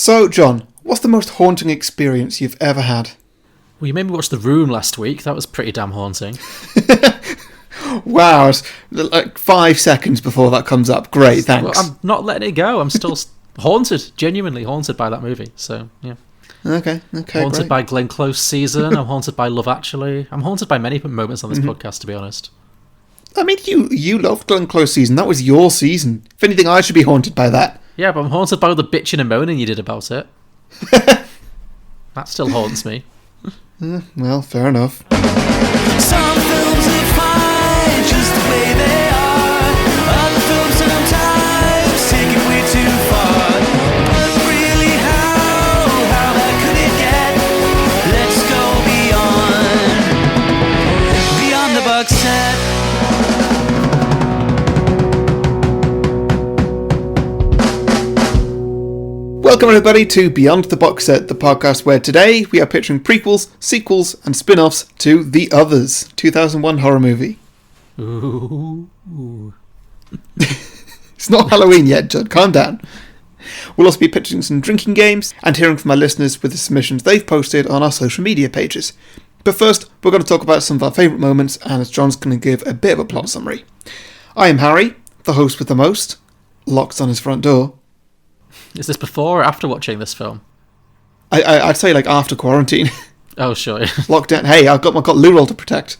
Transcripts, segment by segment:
So, John, what's the most haunting experience you've ever had? Well, you made me watch The Room last week. That was pretty damn haunting. Wow, it's like 5 seconds before that comes up. Great, thanks. Well, I'm not letting it go. I'm still haunted, genuinely haunted by that movie. So, yeah. Okay, haunted great. by Glenn Close season. I'm haunted by Love Actually. I'm haunted by many moments on this podcast, to be honest. I mean, you loved Glenn Close season. That was your season. If anything, I should be haunted by that. Yeah, but I'm haunted by all the bitching and moaning you did about it. That still haunts me. Well, fair enough. Some films are fine just the way they are. Other films sometimes take it way too far. But really, how bad could it get? Let's go beyond the box set. Welcome everybody to Beyond the Box Set, the podcast where today we are picturing prequels, sequels and spin-offs to The Others, 2001 horror movie. Ooh. It's not Halloween yet, Judd, calm down. We'll also be pitching some drinking games and hearing from our listeners with the submissions they've posted on our social media pages. But first, we're going to talk about some of our favourite moments, and as John's going to give a bit of a plot summary. I am Harry, the host with the most, locked on his front door. Is this before or after watching this film? I'd say like after quarantine. Oh, sure. Locked down. Hey, I've got Lou-roll to protect.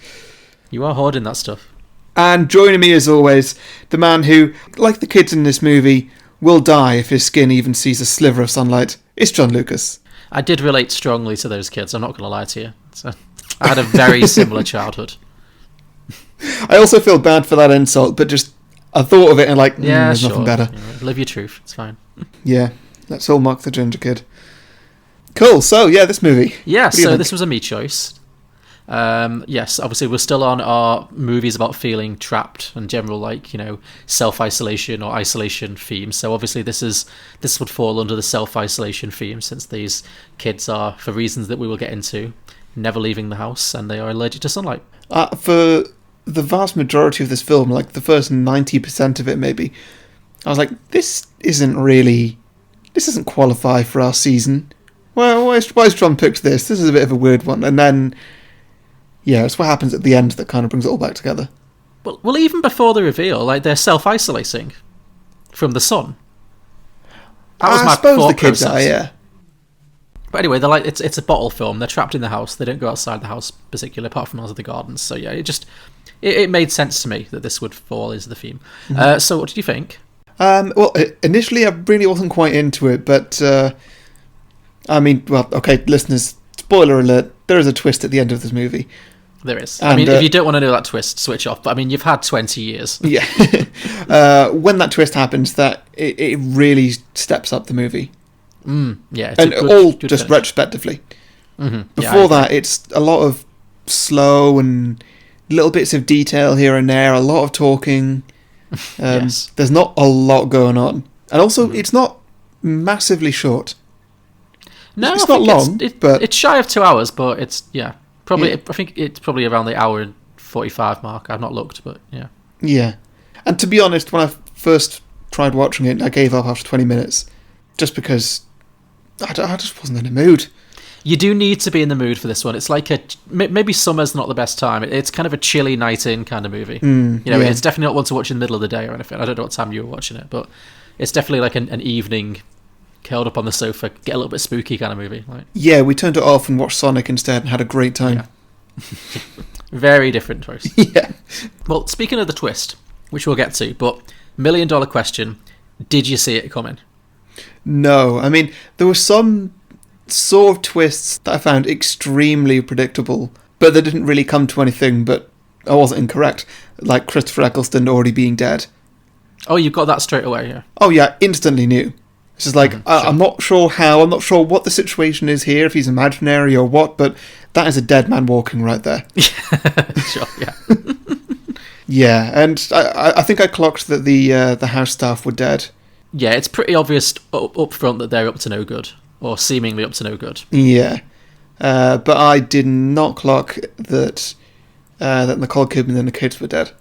You are hoarding that stuff. And joining me as always, the man who, like the kids in this movie, will die if his skin even sees a sliver of sunlight. It's John Lucas. I did relate strongly to those kids, I'm not going to lie to you. So, I had a very similar childhood. I also feel bad for that insult, but just I thought of it and like, there's nothing better. Live your truth, it's fine. Yeah, let's all mock the ginger kid. Cool, so yeah, this movie. Yeah, so this was a me choice. Yes, obviously we're still on our movies about feeling trapped and general, like, self-isolation or isolation themes. So obviously this would fall under the self-isolation theme, since these kids are, for reasons that we will get into, never leaving the house and they are allergic to sunlight. For the vast majority of this film, like the first 90% of it maybe, I was like, this doesn't qualify for our season. Well, why has John picked this? This is a bit of a weird one. And then, yeah, it's what happens at the end that kind of brings it all back together. Well, even before the reveal, like, they're self-isolating from the sun. That was my suppose the kids process. are, yeah. But anyway, they're like, it's a bottle film. They're trapped in the house. They don't go outside the house, particularly apart from out of the gardens. So yeah, it made sense to me that this would fall into the theme. Mm-hmm. So what did you think? Well, initially I really wasn't quite into it, but okay, listeners, spoiler alert, there is a twist at the end of this movie. There is. And, if you don't want to know that twist, switch off. But you've had 20 years. Yeah. When that twist happens, that it really steps up the movie. Yeah. And good just finish. Retrospectively. Mm-hmm. Before that, it's a lot of slow and little bits of detail here and there, a lot of talking. Yes. There's not a lot going on. And also, it's not massively short. No, it's not long, but it's shy of 2 hours, but it's, probably. Yeah. I think it's probably around the hour and 45 mark. I've not looked, but yeah. Yeah. And to be honest, when I first tried watching it, I gave up after 20 minutes. Just because I just wasn't in the mood. You do need to be in the mood for this one. It's like maybe summer's not the best time. It's kind of a chilly night in kind of movie. It's definitely not one to watch in the middle of the day or anything. I don't know what time you were watching it, but it's definitely like an evening, curled up on the sofa, get a little bit spooky kind of movie. Like, yeah, we turned it off and watched Sonic instead and had a great time. Yeah. Very different choice. Yeah. Well, speaking of the twist, which we'll get to, but $1 million question, did you see it coming? No, I mean, there were some sort of twists that I found extremely predictable, but they didn't really come to anything, but I wasn't incorrect, like Christopher Eccleston already being dead. Oh, you got that straight away, yeah? Oh yeah, instantly knew. It's just like, sure. I'm not sure how, I'm not sure what the situation is here, if he's imaginary or what, but that is a dead man walking right there. Sure, yeah. Yeah, and I think I clocked that the house staff were dead. Yeah, it's pretty obvious up front that they're up to no good, or seemingly up to no good. Yeah, but I did not clock that Nicole Kidman and the kids were dead.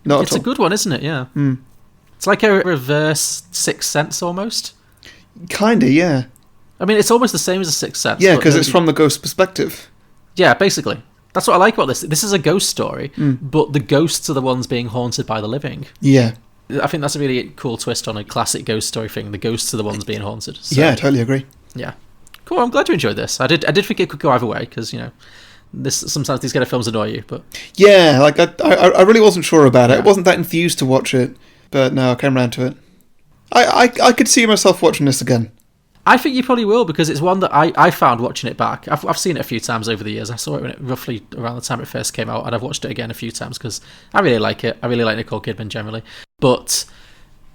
Not it's at all. A good one, isn't it? Yeah. Mm. It's like a reverse Sixth Sense almost. Kinda, yeah. I mean, it's almost the same as A Sixth Sense. Yeah, but because it's from the ghost perspective. Yeah, basically. That's what I like about this. This is a ghost story, but the ghosts are the ones being haunted by the living. Yeah. I think that's a really cool twist on a classic ghost story thing. The ghosts are the ones being haunted. So, Yeah, I totally agree. yeah. Cool, I'm glad you enjoyed this. I did think it could go either way, because, sometimes these kind of films annoy you, but... Yeah, like, I really wasn't sure about it. Yeah. I wasn't that enthused to watch it, but no, I came around to it. I could see myself watching this again. I think you probably will, because it's one that I found watching it back. I've seen it a few times over the years. I saw it when roughly around the time it first came out, and I've watched it again a few times because I really like it. I really like Nicole Kidman generally. But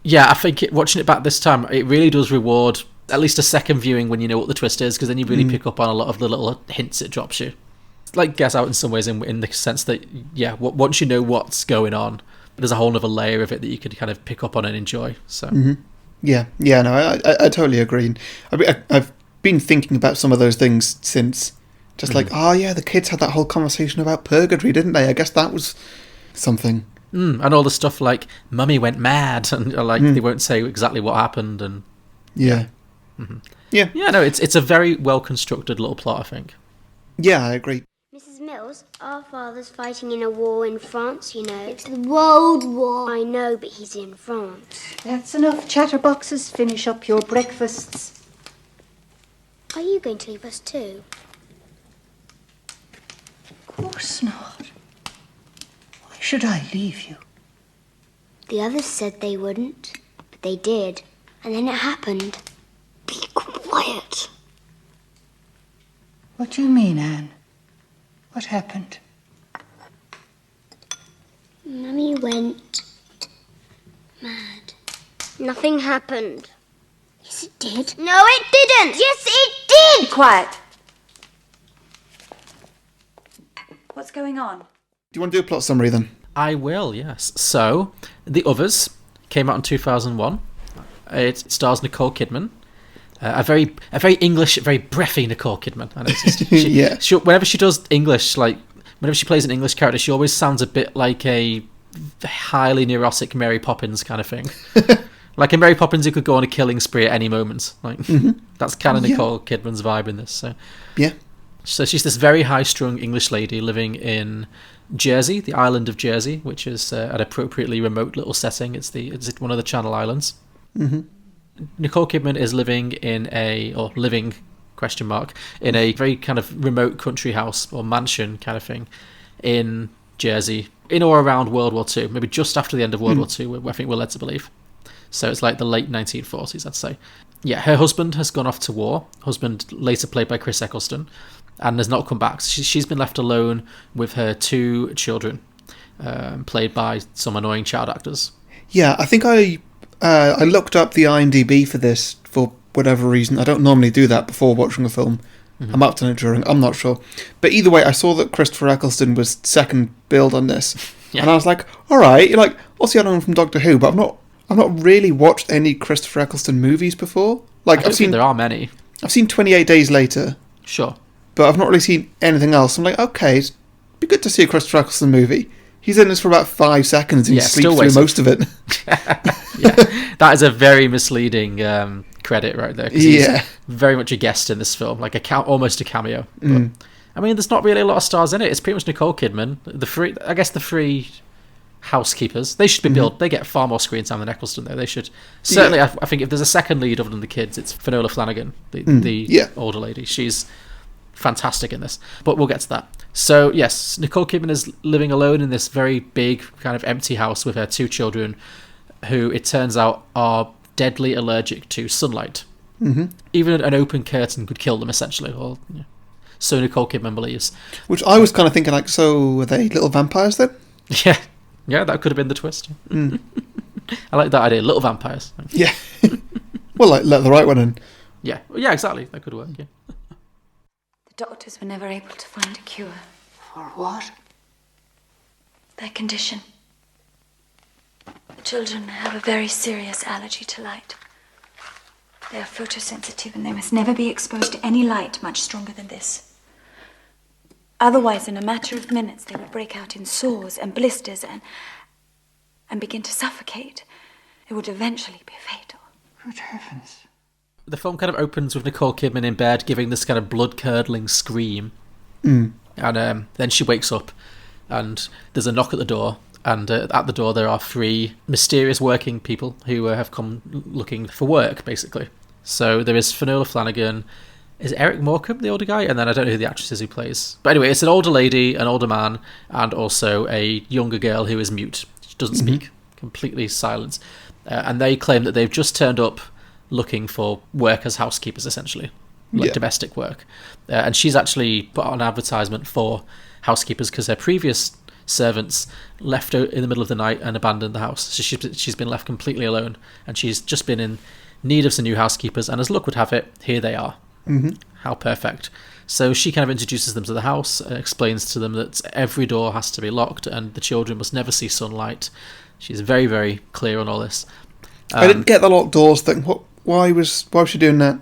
yeah, I think watching it back this time, it really does reward at least a second viewing when you know what the twist is, because then you really pick up on a lot of the little hints it drops you. Like Guess Out in some ways, in the sense that, yeah, once you know what's going on, there's a whole other layer of it that you could kind of pick up on and enjoy. So. Mm-hmm. Yeah, no, I totally agree. I've been thinking about some of those things since. Just like, oh yeah, the kids had that whole conversation about purgatory, didn't they? I guess that was something. And all the stuff like, Mummy went mad, and they won't say exactly what happened, and... Yeah. Mm-hmm. Yeah. Yeah, no, it's a very well-constructed little plot, I think. Yeah, I agree. Mrs. Mills, our father's fighting in a war in France, you know. It's the World War. I know, but he's in France. That's enough, chatterboxes. Finish up your breakfasts. Are you going to leave us too? Of course not. Why should I leave you? The others said they wouldn't, but they did. And then it happened. Be quiet. What do you mean, Anne? What happened? Mummy went mad. Nothing happened. Yes, it did. No, it didn't. Yes, it did. Be quiet. What's going on? Do you want to do a plot summary then? I will, yes. So, The Others came out in 2001. It stars Nicole Kidman. A very English, very breathy Nicole Kidman. I noticed. Yeah. Whenever she does English, whenever she plays an English character, she always sounds a bit like a highly neurotic Mary Poppins kind of thing. Like a Mary Poppins who could go on a killing spree at any moment. That's kind of Nicole Kidman's vibe in this. So yeah. So she's this very high-strung English lady living in Jersey, the island of Jersey, which is an appropriately remote little setting. It's one of the Channel Islands. Mm-hmm. Nicole Kidman is living in a very kind of remote country house or mansion kind of thing in Jersey, in or around World War II, maybe just after the end of World War II, I think we're led to believe. So it's like the late 1940s, I'd say. Yeah, her husband has gone off to war, husband later played by Chris Eccleston, and has not come back. She's been left alone with her two children, played by some annoying child actors. Yeah, I think I looked up the IMDb for this for whatever reason. I don't normally do that before watching a film. Mm-hmm. I might have done it during, I'm not sure. But either way, I saw that Christopher Eccleston was second billed on this. Yeah. And I was like, alright, obviously I know him from Doctor Who, but I've not really watched any Christopher Eccleston movies before. I don't think there are many. I've seen 28 Days Later. Sure. But I've not really seen anything else. I'm like, okay, it'd be good to see a Christopher Eccleston movie. He's in this for about 5 seconds and you sleep through most of it. Yeah, that is a very misleading credit right there. He's very much a guest in this film, like almost a cameo. But, I mean, there's not really a lot of stars in it. It's pretty much Nicole Kidman. The three housekeepers, they should be billed. They get far more screen time than Eccleston, though. They should certainly. I think if there's a second lead other than the kids, it's Finola Flanagan, the older lady. She's fantastic in this, but we'll get to that. So yes, Nicole Kidman is living alone in this very big kind of empty house with her two children, who it turns out are deadly allergic to sunlight. Mm-hmm. Even an open curtain could kill them, essentially. Or so Nicole Kidman believes. Which I was kind of thinking, so are they little vampires then? Yeah, that could have been the twist. I like that idea, little vampires. Yeah. Well, let the right one in. Yeah, exactly. That could work. Yeah. The doctors were never able to find a cure. For what? Their condition. The children have a very serious allergy to light. They are photosensitive and they must never be exposed to any light much stronger than this. Otherwise, in a matter of minutes, they would break out in sores and blisters and begin to suffocate. It would eventually be fatal. Good heavens. The film kind of opens with Nicole Kidman in bed giving this kind of blood-curdling scream. Mm. And then she wakes up and there's a knock at the door. And at the door there are 3 mysterious working people who have come looking for work, basically. So there is Finola Flanagan, is Eric Morecambe the older guy? And then I don't know who the actress is who plays. But anyway, it's an older lady, an older man, and also a younger girl who is mute. She doesn't speak, completely silent. And they claim that they've just turned up looking for work as housekeepers, essentially, like domestic work. And she's actually put out an advertisement for housekeepers because her previous servants left in the middle of the night and abandoned the house. So she's been left completely alone, and she's just been in need of some new housekeepers, and as luck would have it, here they are. How perfect. So she kind of introduces them to the house, explains to them that every door has to be locked and the children must never see sunlight. She's very, very clear on all this. I didn't get the locked doors thing. Why was she doing that?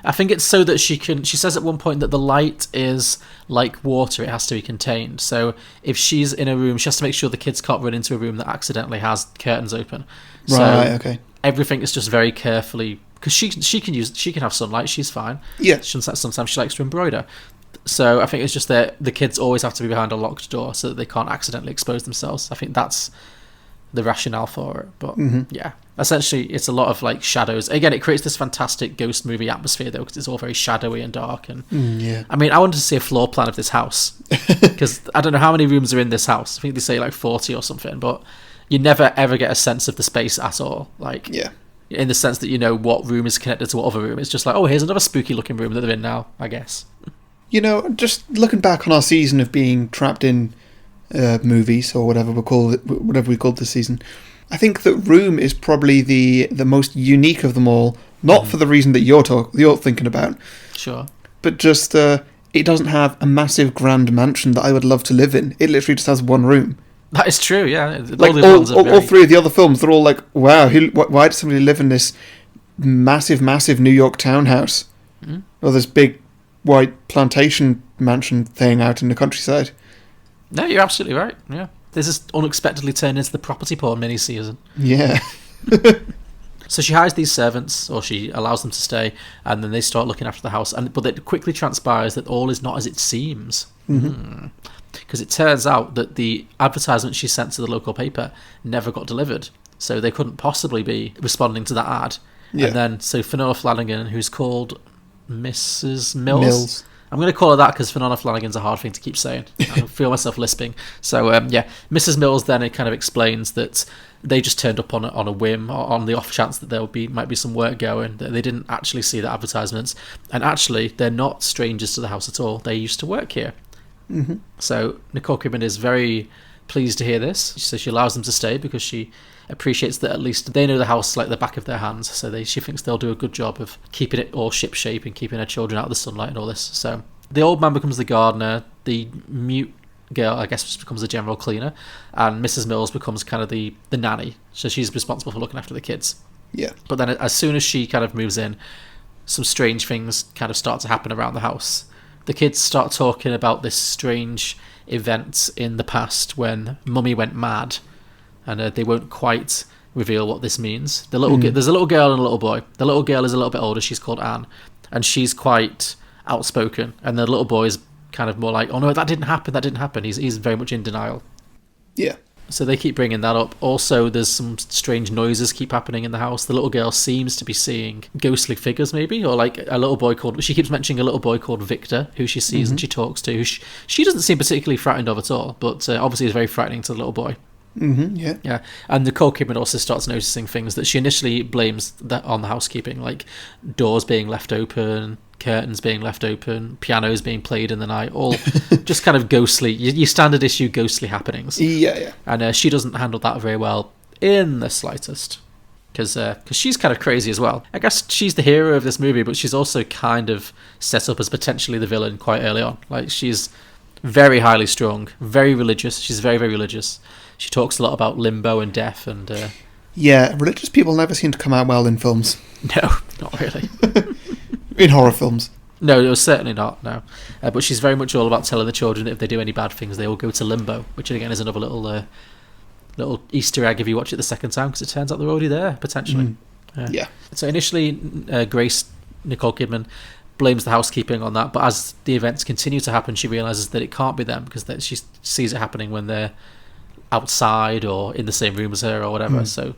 I think it's so that she says at one point that the light is like water, it has to be contained. So if she's in a room, she has to make sure the kids can't run into a room that accidentally has curtains open. Right, okay. Everything is just very carefully, because she can have sunlight, she's fine. Yeah. Sometimes she likes to embroider. So I think it's just that the kids always have to be behind a locked door so that they can't accidentally expose themselves. I think that's the rationale for it. But yeah, essentially it's a lot of like shadows. Again, it creates this fantastic ghost movie atmosphere though, because it's all very shadowy and dark. And I mean, I wanted to see a floor plan of this house because I don't know how many rooms are in this house. I think they say like 40 or something, but you never ever get a sense of the space at all. Like, in the sense that you know what room is connected to what other room. It's just like, oh, here's another spooky looking room that they're in now, I guess. You know, just looking back on our season of being trapped in movies or whatever we called this season, I think that Room is probably the most unique of them all. Not for the reason that you're thinking about, sure, but just it doesn't have a massive grand mansion that I would love to live in. It literally just has one room. That is true, yeah. Like all 3 of the other films, they're all like, wow, why did somebody live in this massive New York townhouse or this big white plantation mansion thing out in the countryside? No, you're absolutely right. Yeah, this has unexpectedly turned into the property porn mini-season. Yeah. So she hires these servants, or she allows them to stay, and then they start looking after the house. But it quickly transpires that all is not as it seems. Because it turns out that the advertisement she sent to the local paper never got delivered, so they couldn't possibly be responding to that ad. Yeah. And then so Finola Flanagan, who's called Mrs. Mills. I'm going to call her that because Finola Flanagan's a hard thing to keep saying. I feel myself lisping. So yeah, Mrs. Mills then it kind of explains that they just turned up on a whim, on the off chance that there might be some work going. That they didn't actually see the advertisements, and actually they're not strangers to the house at all. They used to work here. So Nicole Kidman is very pleased to hear this. So she allows them to stay because she appreciates that at least they know the house like the back of their hands. So she thinks they'll do a good job of keeping it all shipshape and keeping her children out of the sunlight and all this. So the old man becomes the gardener. The mute girl, I guess, becomes the general cleaner, and Mrs. Mills becomes kind of the nanny. So she's responsible for looking after the kids. Yeah. But then as soon as she kind of moves in, some strange things kind of start to happen around the house. The kids start talking about this strange event in the past when Mummy went mad, and they won't quite reveal what this means. There's a little girl and a little boy. The little girl is a little bit older. She's called Anne, and she's quite outspoken. And the little boy is kind of more like, "Oh no, that didn't happen." He's very much in denial. Yeah. So they keep bringing that up. Also, there's some strange noises keep happening in the house. The little girl seems to be seeing ghostly figures, maybe, or like a little boy called... She keeps mentioning a little boy called Victor, who she sees and she talks to. Who she doesn't seem particularly frightened of at all, but obviously is very frightening to the little boy. Yeah. And Nicole Kidman also starts noticing things that she initially blames on the housekeeping, like doors being left open, curtains being left open, pianos being played in the night, all just kind of ghostly, your standard issue ghostly happenings. Yeah. And she doesn't handle that very well in the slightest, because she's kind of crazy as well. I guess she's the hero of this movie, but she's also kind of set up as potentially the villain quite early on. Like, she's very highly strung, very religious. She's very, very religious. She talks a lot about limbo and death and... Yeah, religious people never seem to come out well in films. No, not really. In horror films. No, it was certainly not, no. But she's very much all about telling the children that if they do any bad things, they will go to limbo, which again is another little Easter egg if you watch it the second time, because it turns out they're already there, potentially. Yeah. So initially, Grace Nicole Kidman blames the housekeeping on that, but as the events continue to happen, she realizes that it can't be them, because she sees it happening when they're outside or in the same room as her or whatever. So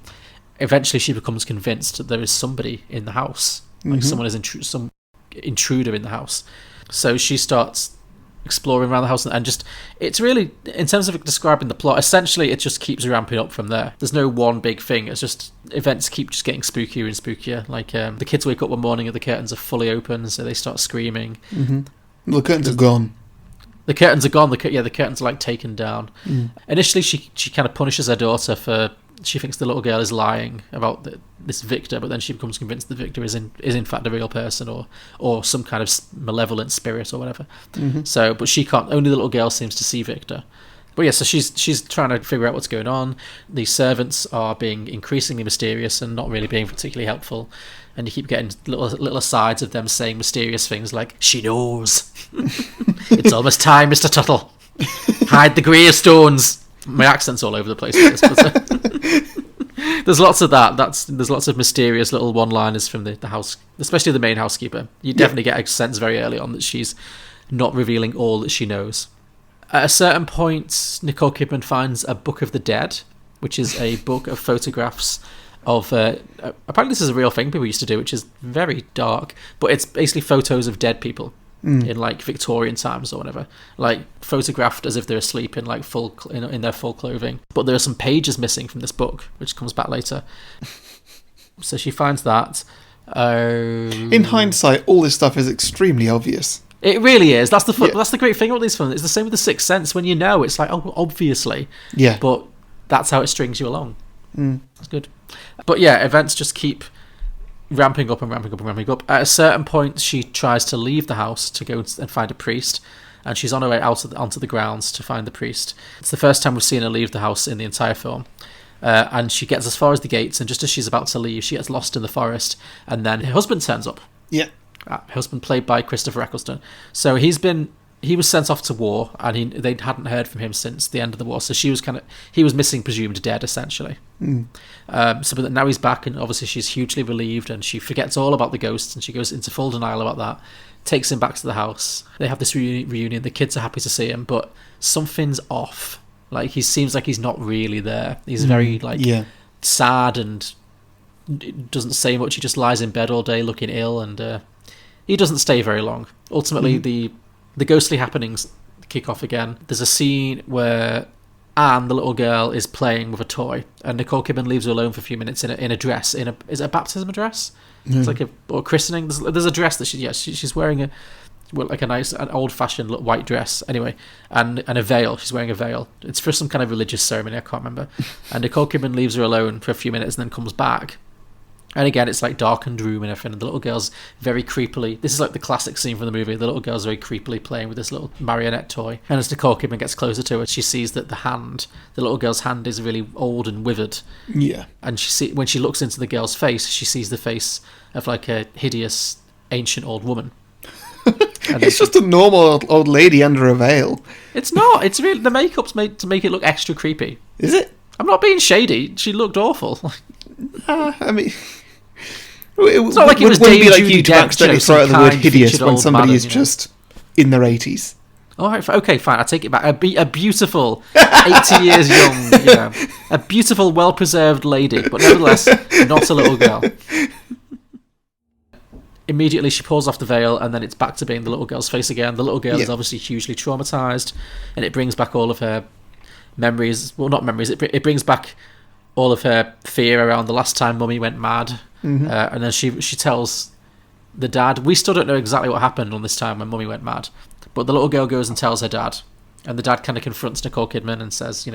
eventually she becomes convinced that there is somebody in the house, like someone is some intruder in the house. So she starts exploring around the house, and just, it's really, in terms of describing the plot, essentially it just keeps ramping up from there. There's no one big thing, it's just events keep just getting spookier and spookier. Like the kids wake up one morning and the curtains are fully open, so they start screaming. The curtains are gone. The curtains are gone. The curtains are like taken down. Initially she kind of punishes her daughter for, she thinks the little girl is lying about this Victor, but then she becomes convinced the Victor is in fact a real person or some kind of malevolent spirit or whatever. So, but she can't. Only the little girl seems to see Victor. But yeah, so she's trying to figure out what's going on. The servants are being increasingly mysterious and not really being particularly helpful. And you keep getting little asides of them saying mysterious things like, "She knows." "It's almost time, Mr. Tuttle. Hide the gravestones." My accent's all over the place with this, but there's lots of that. There's lots of mysterious little one-liners from the house, especially the main housekeeper. You definitely get a sense very early on that she's not revealing all that she knows. At a certain point, Nicole Kidman finds a Book of the Dead, which is a book of photographs of apparently this is a real thing people used to do, which is very dark, but it's basically photos of dead people in like Victorian times or whatever, like photographed as if they're asleep in like in their full clothing. But there are some pages missing from this book, which comes back later. So she finds that. In hindsight, all this stuff is extremely obvious. It really is. That's the great thing about these films. It's the same with The Sixth Sense. When you know, it's like, oh, obviously. Yeah. But that's how it strings you along. It's good. But yeah, events just keep ramping up and ramping up and ramping up. At a certain point, she tries to leave the house to go and find a priest, and she's on her way out onto the grounds to find the priest. It's the first time we've seen her leave the house in the entire film. And she gets as far as the gates, and just as she's about to leave, she gets lost in the forest, and then her husband turns up. Yeah. Her husband, played by Christopher Eccleston. So he was sent off to war, and they hadn't heard from him since the end of the war. So he was missing, presumed dead, essentially. But now he's back, and obviously she's hugely relieved, and she forgets all about the ghosts, and she goes into full denial about that. Takes him back to the house. They have this reunion. The kids are happy to see him, but something's off. Like, he seems like he's not really there. He's very sad and doesn't say much. He just lies in bed all day looking ill, and he doesn't stay very long. Ultimately, the ghostly happenings kick off again. There's a scene where Anne, the little girl, is playing with a toy, and Nicole Kidman leaves her alone for a few minutes in a dress. Is it a baptism dress? It's like a christening. There's a dress that she's wearing an old-fashioned white dress, anyway, and a veil. She's wearing a veil. It's for some kind of religious ceremony, I can't remember. And Nicole Kidman leaves her alone for a few minutes and then comes back. And again, it's like darkened room and everything, and the little girl's very creepily, this is like the classic scene from the movie, the little girl's very creepily playing with this little marionette toy. And as Nicole Kidman gets closer to her, she sees that the little girl's hand is really old and withered. Yeah. And when she looks into the girl's face, she sees the face of like a hideous, ancient old woman. It's just a normal old lady under a veil. It's not. It's really, the makeup's made to make it look extra creepy. Is it? I'm not being shady. She looked awful. I mean... It's not like it was wouldn't be like Judi you to Dench, accidentally throw out the word hideous when somebody is just in their 80s. All right, okay, fine. I take it back. A beautiful, 80 years young, a beautiful, well-preserved lady, but nevertheless, not a little girl. Immediately, she pulls off the veil, and then it's back to being the little girl's face again. The little girl is obviously hugely traumatized, and it brings back all of her memories. Well, not memories. It brings back all of her fear around the last time Mummy went mad. And then she tells the dad. We still don't know exactly what happened on this time when Mummy went mad, but the little girl goes and tells her dad, and the dad kind of confronts Nicole Kidman and says,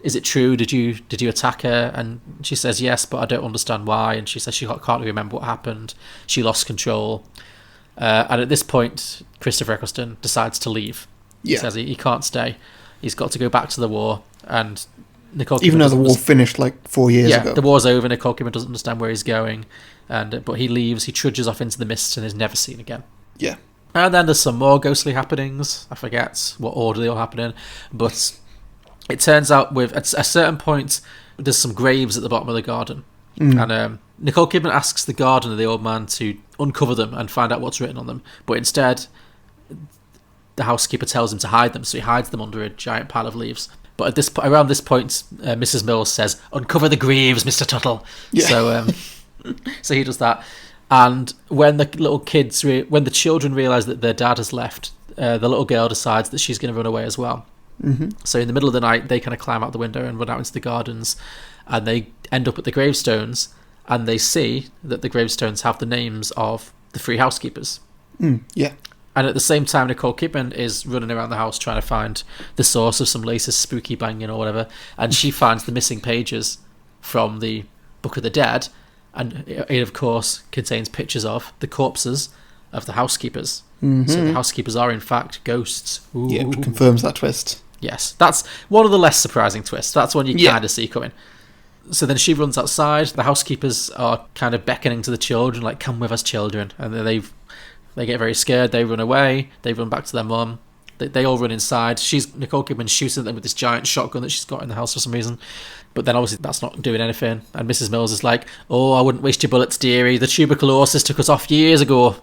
is it true? Did you attack her? And she says yes, but I don't understand why. And she says she can't really remember what happened. She lost control. And at this point, Christopher Eccleston decides to leave. He says he can't stay. He's got to go back to the war. And Nicole Kidman, even though the war finished like 4 years ago. Yeah, the war's over. Nicole Kidman doesn't understand where he's going, but he leaves. He trudges off into the mists and is never seen again. Yeah. And then there's some more ghostly happenings. I forget what order they all happen in, but it turns out at a certain point there's some graves at the bottom of the garden, and Nicole Kidman asks the gardener, the old man, to uncover them and find out what's written on them. But instead, the housekeeper tells him to hide them, so he hides them under a giant pile of leaves. But around this point, Mrs. Mills says, "Uncover the graves, Mr. Tuttle." Yeah. So he does that. And when the when the children realise that their dad has left, the little girl decides that she's going to run away as well. Mm-hmm. So in the middle of the night, they kind of climb out the window and run out into the gardens, and they end up at the gravestones, and they see that the gravestones have the names of the 3 housekeepers. Yeah. And at the same time, Nicole Kidman is running around the house trying to find the source of some latest spooky banging or whatever, and she finds the missing pages from the Book of the Dead, and it of course contains pictures of the corpses of the housekeepers. Mm-hmm. So the housekeepers are in fact ghosts. Ooh. Yeah, which confirms that twist. Yes, that's one of the less surprising twists. That's one you kind of see coming. So then she runs outside. The housekeepers are kind of beckoning to the children, like, "Come with us, children." And then they get very scared. They run away. They run back to their mum. They all run inside. Nicole Kidman shooting at them with this giant shotgun that she's got in the house for some reason. But then obviously that's not doing anything. And Mrs. Mills is like, "Oh, I wouldn't waste your bullets, dearie. The tuberculosis took us off years ago."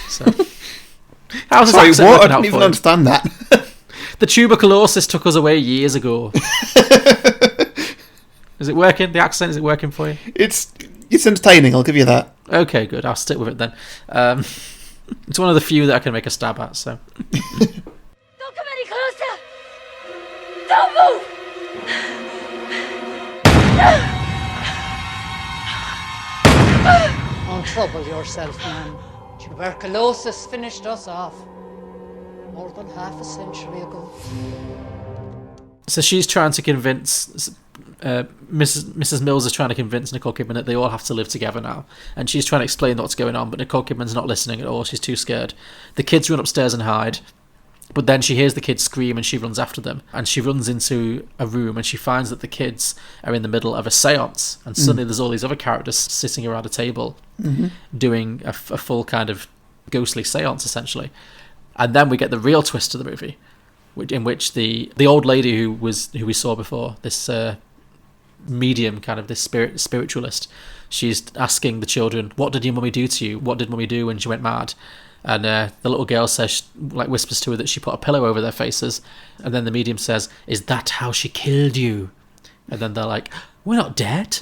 So, how's Sorry, what? I didn't even understand that. The tuberculosis took us away years ago. Is it working? The accent, is it working for you? It's entertaining, I'll give you that. Okay, good. I'll stick with it then. It's one of the few that I can make a stab at, so. Don't come any closer! Don't move! Don't trouble yourself, man. Tuberculosis finished us off more than half a century ago. So she's trying to convince... Mrs. Mills is trying to convince Nicole Kidman that they all have to live together now, and she's trying to explain what's going on, but Nicole Kidman's not listening at all. She's too scared. The kids run upstairs and hide, but then she hears the kids scream and she runs after them, and she runs into a room and she finds that the kids are in the middle of a seance, and suddenly there's all these other characters sitting around a table doing a full kind of ghostly seance essentially. And then we get the real twist to the movie, in which the old lady who we saw before, this medium, kind of this spiritualist, she's asking the children, "What did your mummy do to you? What did mummy do when she went mad?" And the little girl says, whispers to her that she put a pillow over their faces, and then the medium says, "Is that how she killed you?" And then they're like, "We're not dead,"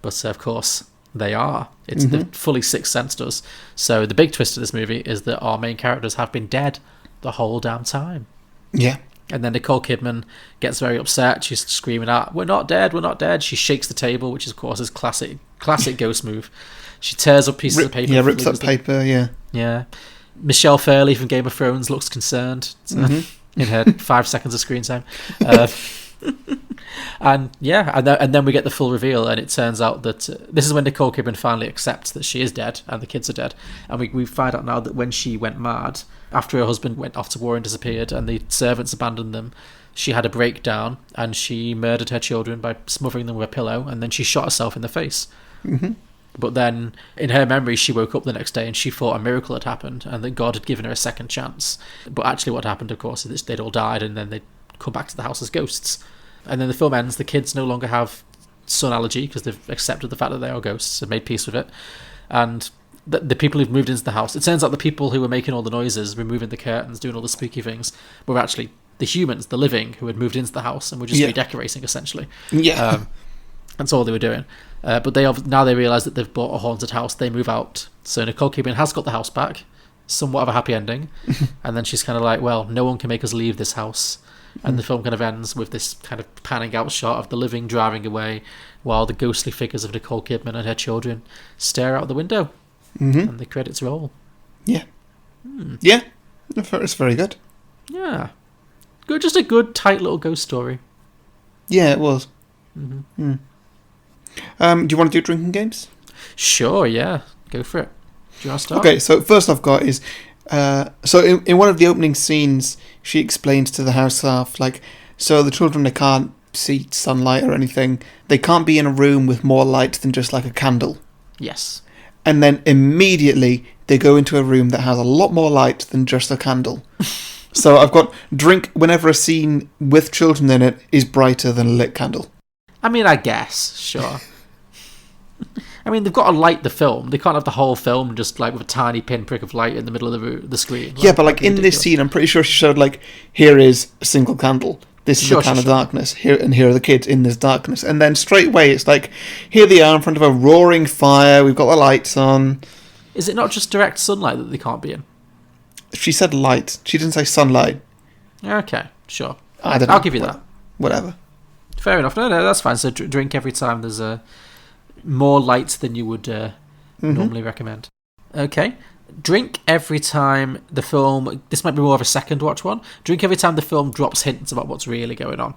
but of course they are. It's the fully Sixth Sense does. So the big twist of this movie is that our main characters have been dead the whole damn time. Yeah. And then Nicole Kidman gets very upset. She's screaming out, "We're not dead, we're not dead." She shakes the table, which is, of course, is classic ghost move. She tears up pieces of paper. Yeah, rips up paper, yeah. Yeah. Michelle Fairley from Game of Thrones looks concerned in her 5 seconds of screen time. And then we get the full reveal, and it turns out that this is when Nicole Kidman finally accepts that she is dead and the kids are dead. And we find out now that when she went mad, after her husband went off to war and disappeared and the servants abandoned them, she had a breakdown and she murdered her children by smothering them with a pillow, and then she shot herself in the face. But then in her memory she woke up the next day and she thought a miracle had happened and that God had given her a second chance. But actually what happened, of course, is they'd all died and then they'd come back to the house as ghosts. And then the film ends, the kids no longer have sun allergy because they've accepted the fact that they are ghosts and made peace with it. And the people who've moved into the house, it turns out the people who were making all the noises, removing the curtains, doing all the spooky things, were actually the humans, the living, who had moved into the house and were just redecorating essentially. Yeah. That's all they were doing. But now they realise that they've bought a haunted house. They move out. So Nicole Kidman has got the house back, somewhat of a happy ending. And then she's kind of like, well, no one can make us leave this house. And the film kind of ends with this kind of panning out shot of the living driving away while the ghostly figures of Nicole Kidman and her children stare out the window. And the credits roll. Yeah. Yeah. It's very good. Yeah. Good, just a good, tight little ghost story. Yeah, it was. Do you want to do drinking games? Sure, yeah. Go for it. Do you want to start? Okay, so first I've got is... so in one of the opening scenes, she explains to the house staff, like, so the children, they can't see sunlight or anything. They can't be in a room with more light than just like a candle. Yes. And then immediately they go into a room that has a lot more light than just a candle. So I've got drink whenever a scene with children in it is brighter than a lit candle. I mean, I guess, sure. I mean, they've got to light the film. They can't have the whole film just like with a tiny pinprick of light in the middle of the screen. Yeah, but like in this scene, I'm pretty sure she showed like, here is a single candle. This is the kind of darkness. Here are the kids in this darkness. And then straight away, it's like, here they are in front of a roaring fire. We've got the lights on. Is it not just direct sunlight that they can't be in? She said light. She didn't say sunlight. Okay, sure. I don't know. I'll give you that. Whatever. Fair enough. No, that's fine. So drink every time there's more light than you would normally recommend. Okay. Drink every time the film... This might be more of a second watch one. Drink every time the film drops hints about what's really going on.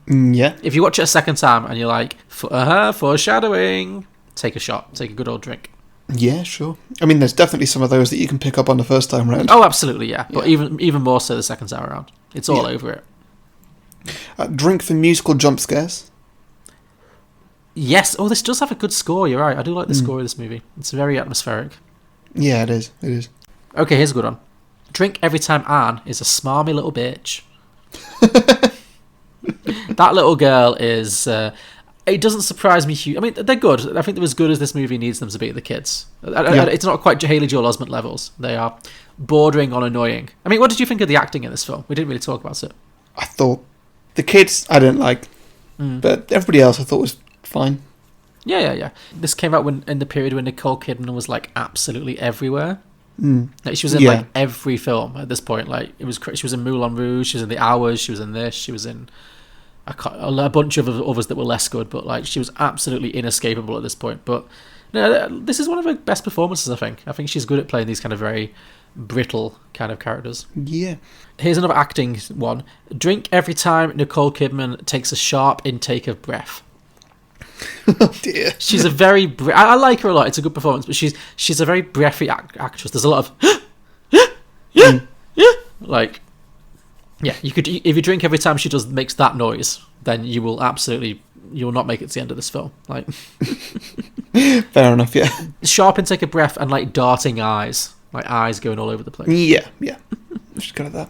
Yeah. If you watch it a second time and you're like, foreshadowing, take a shot. Take a good old drink. Yeah, sure. I mean, there's definitely some of those that you can pick up on the first time round. Oh, absolutely, yeah. But even more so the second time around. It's all over it. Drink for musical jump scares. Yes. Oh, this does have a good score. You're right. I do like the score of this movie. It's very atmospheric. Yeah, it is. It is. Okay, here's a good one. Drink every time Anne is a smarmy little bitch. That little girl is... it doesn't surprise me. I mean, they're good. I think they're as good as this movie needs them to be, the kids. It's not quite Haley Joel Osment levels. They are bordering on annoying. I mean, what did you think of the acting in this film? We didn't really talk about it. I thought... The kids, I didn't like. But everybody else I thought was fine. Yeah. This came out in the period when Nicole Kidman was, like, absolutely everywhere. Like, she was in, like, every film at this point. Like, she was in Moulin Rouge, she was in The Hours, she was in this, she was in... a bunch of others that were less good, but like she was absolutely inescapable at this point. But no, this is one of her best performances, I think. I think she's good at playing these kind of very brittle kind of characters. Yeah. Here's another acting one. Drink every time Nicole Kidman takes a sharp intake of breath. Oh dear. She's a very... I like her a lot. It's a good performance, but she's a very breathy actress. There's a lot of... like... Yeah, you could, if you drink every time she makes that noise, then you will not make it to the end of this film. Like, fair enough, yeah. Sharp intake of breath and like darting eyes, like eyes going all over the place. Yeah. She's good at that.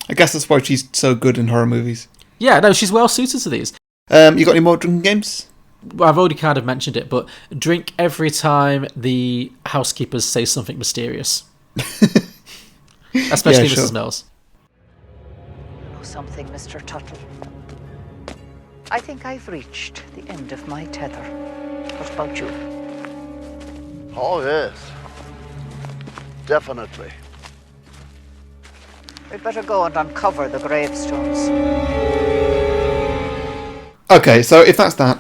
I guess that's why she's so good in horror movies. Yeah, no, she's well suited to these. You got any more drinking games? Well, I've already kind of mentioned it, but drink every time the housekeepers say something mysterious, especially Mrs. Mills. Something, Mr. Tuttle. I think I've reached the end of my tether. What about you? Oh, yes. Definitely. We'd better go and uncover the gravestones. Okay, so if that's that,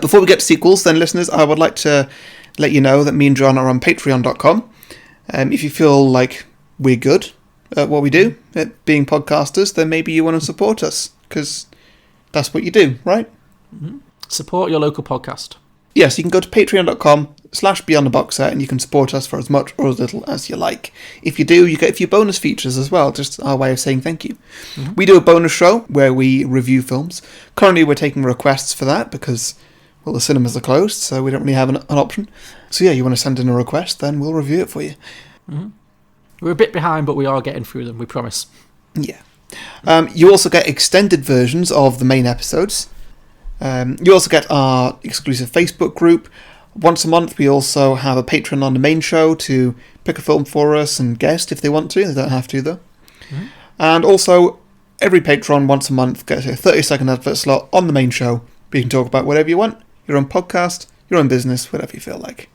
before we get to sequels, then listeners, I would like to let you know that me and John are on patreon.com. If you feel like we're good at what we do, at being podcasters, then maybe you want to support us, because that's what you do, right? Mm-hmm. Support your local podcast. Yes, you can go to patreon.com/beyondtheboxset and you can support us for as much or as little as you like. If you do, you get a few bonus features as well, just our way of saying thank you. Mm-hmm. We do a bonus show where we review films. Currently we're taking requests for that because, well, the cinemas are closed, so we don't really have an option. So yeah, you want to send in a request, then we'll review it for you. Mm-hmm. We're a bit behind, but we are getting through them, we promise. Yeah. You also get extended versions of the main episodes. You also get our exclusive Facebook group. Once a month, we also have a patron on the main show to pick a film for us and guest if they want to. They don't have to, though. Mm-hmm. And also, every patron once a month gets a 30-second advert slot on the main show. You can talk about whatever you want. Your own podcast, your own business, whatever you feel like.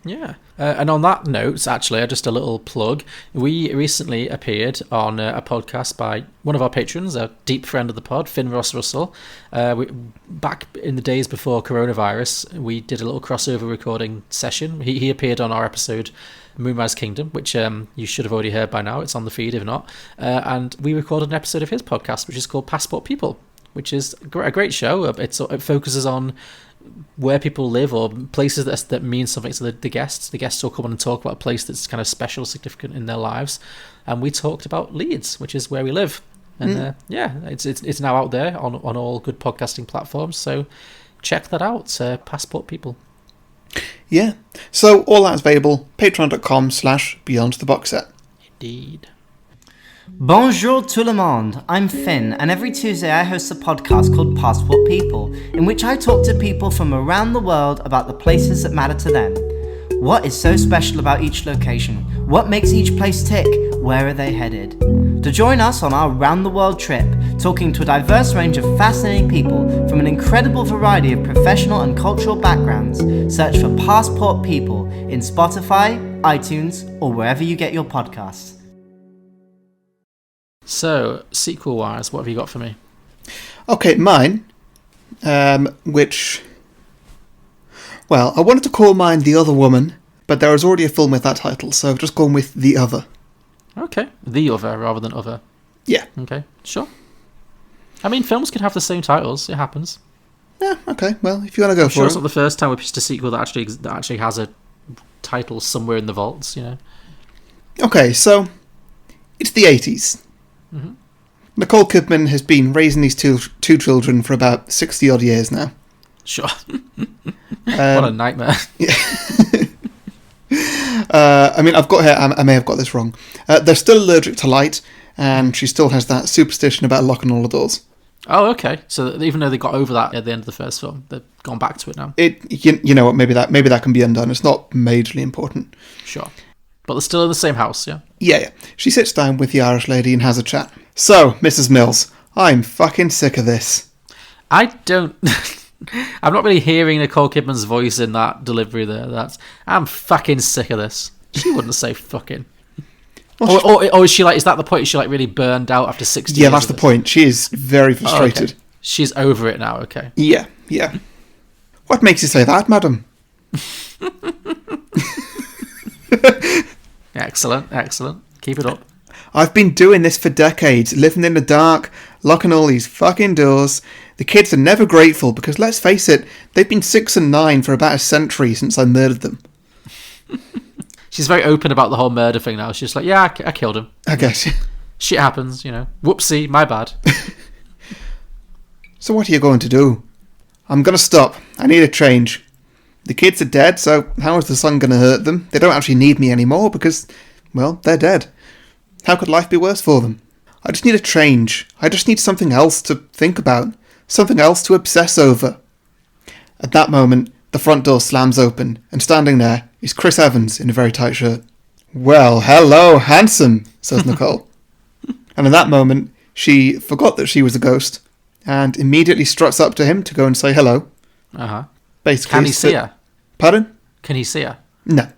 Yeah. And on that note, actually, just a little plug. We recently appeared on a podcast by one of our patrons, a deep friend of the pod, Finn Ross Russell. Back in the days before coronavirus, we did a little crossover recording session. He appeared on our episode, Moonrise Kingdom, which you should have already heard by now. It's on the feed, if not. And we recorded an episode of his podcast, which is called Passport People, which is a great show. It focuses on where people live or places that mean something to the guests. The guests will come on and talk about a place that's kind of special, significant in their lives. And we talked about Leeds, which is where we live. And it's now out there on all good podcasting platforms. So check that out, Passport People. Yeah. So all that's available, patreon.com/beyondtheboxset. Indeed. Bonjour tout le monde, I'm Finn, and every Tuesday I host a podcast called Passport People, in which I talk to people from around the world about the places that matter to them. What is so special about each location? What makes each place tick? Where are they headed? To join us on our round-the-world trip, talking to a diverse range of fascinating people from an incredible variety of professional and cultural backgrounds, search for Passport People in Spotify, iTunes, or wherever you get your podcasts. So, sequel-wise, what have you got for me? Okay, mine, which... Well, I wanted to call mine The Other Woman, but there was already a film with that title, so I've just gone with The Other. Okay, The Other rather than Other. Yeah. Okay, sure. I mean, films can have the same titles. It happens. Yeah, okay, well, if you want to go for It's it. not the first time we pitched a sequel that actually has a title somewhere in the vaults, you know. Okay, so it's the 80s. Mm-hmm. Nicole Kidman has been raising these two children for about 60-odd years now. Sure. What a nightmare. Yeah. I mean, I've got here, I may have got this wrong. They're still allergic to light, and she still has that superstition about locking all the doors. Oh, okay. So even though they got over that at the end of the first film, they've gone back to it now. You know what? Maybe that can be undone. It's not majorly important. Sure. But they're still in the same house, yeah? Yeah. She sits down with the Irish lady and has a chat. So, Mrs. Mills, I'm fucking sick of this. I don't... I'm not really hearing Nicole Kidman's voice in that delivery there. I'm fucking sick of this. She wouldn't say fucking. Or is she like... Is that the point? Is she like really burned out after 60 years? Yeah, that's the point. She is very frustrated. Okay. She's over it now, okay. Yeah. What makes you say that, madam? Excellent. Keep it up. I've been doing this for decades, living in the dark, locking all these fucking doors. The kids are never grateful because, let's face it, they've been 6 and 9 for about a century since I murdered them. She's very open about the whole murder thing now. She's like, yeah, I killed him. I guess. Shit happens, you know. Whoopsie, my bad. So what are you going to do? I'm going to stop. I need a change. The kids are dead, so how is the sun going to hurt them? They don't actually need me anymore because, well, they're dead. How could life be worse for them? I just need a change. I just need something else to think about. Something else to obsess over. At that moment, the front door slams open, and standing there is Chris Evans in a very tight shirt. Well, hello, handsome, says Nicole. And in that moment, she forgot that she was a ghost, and immediately struts up to him to go and say hello. Uh-huh. Basically, Can he see her? Pardon? Can he see her? No.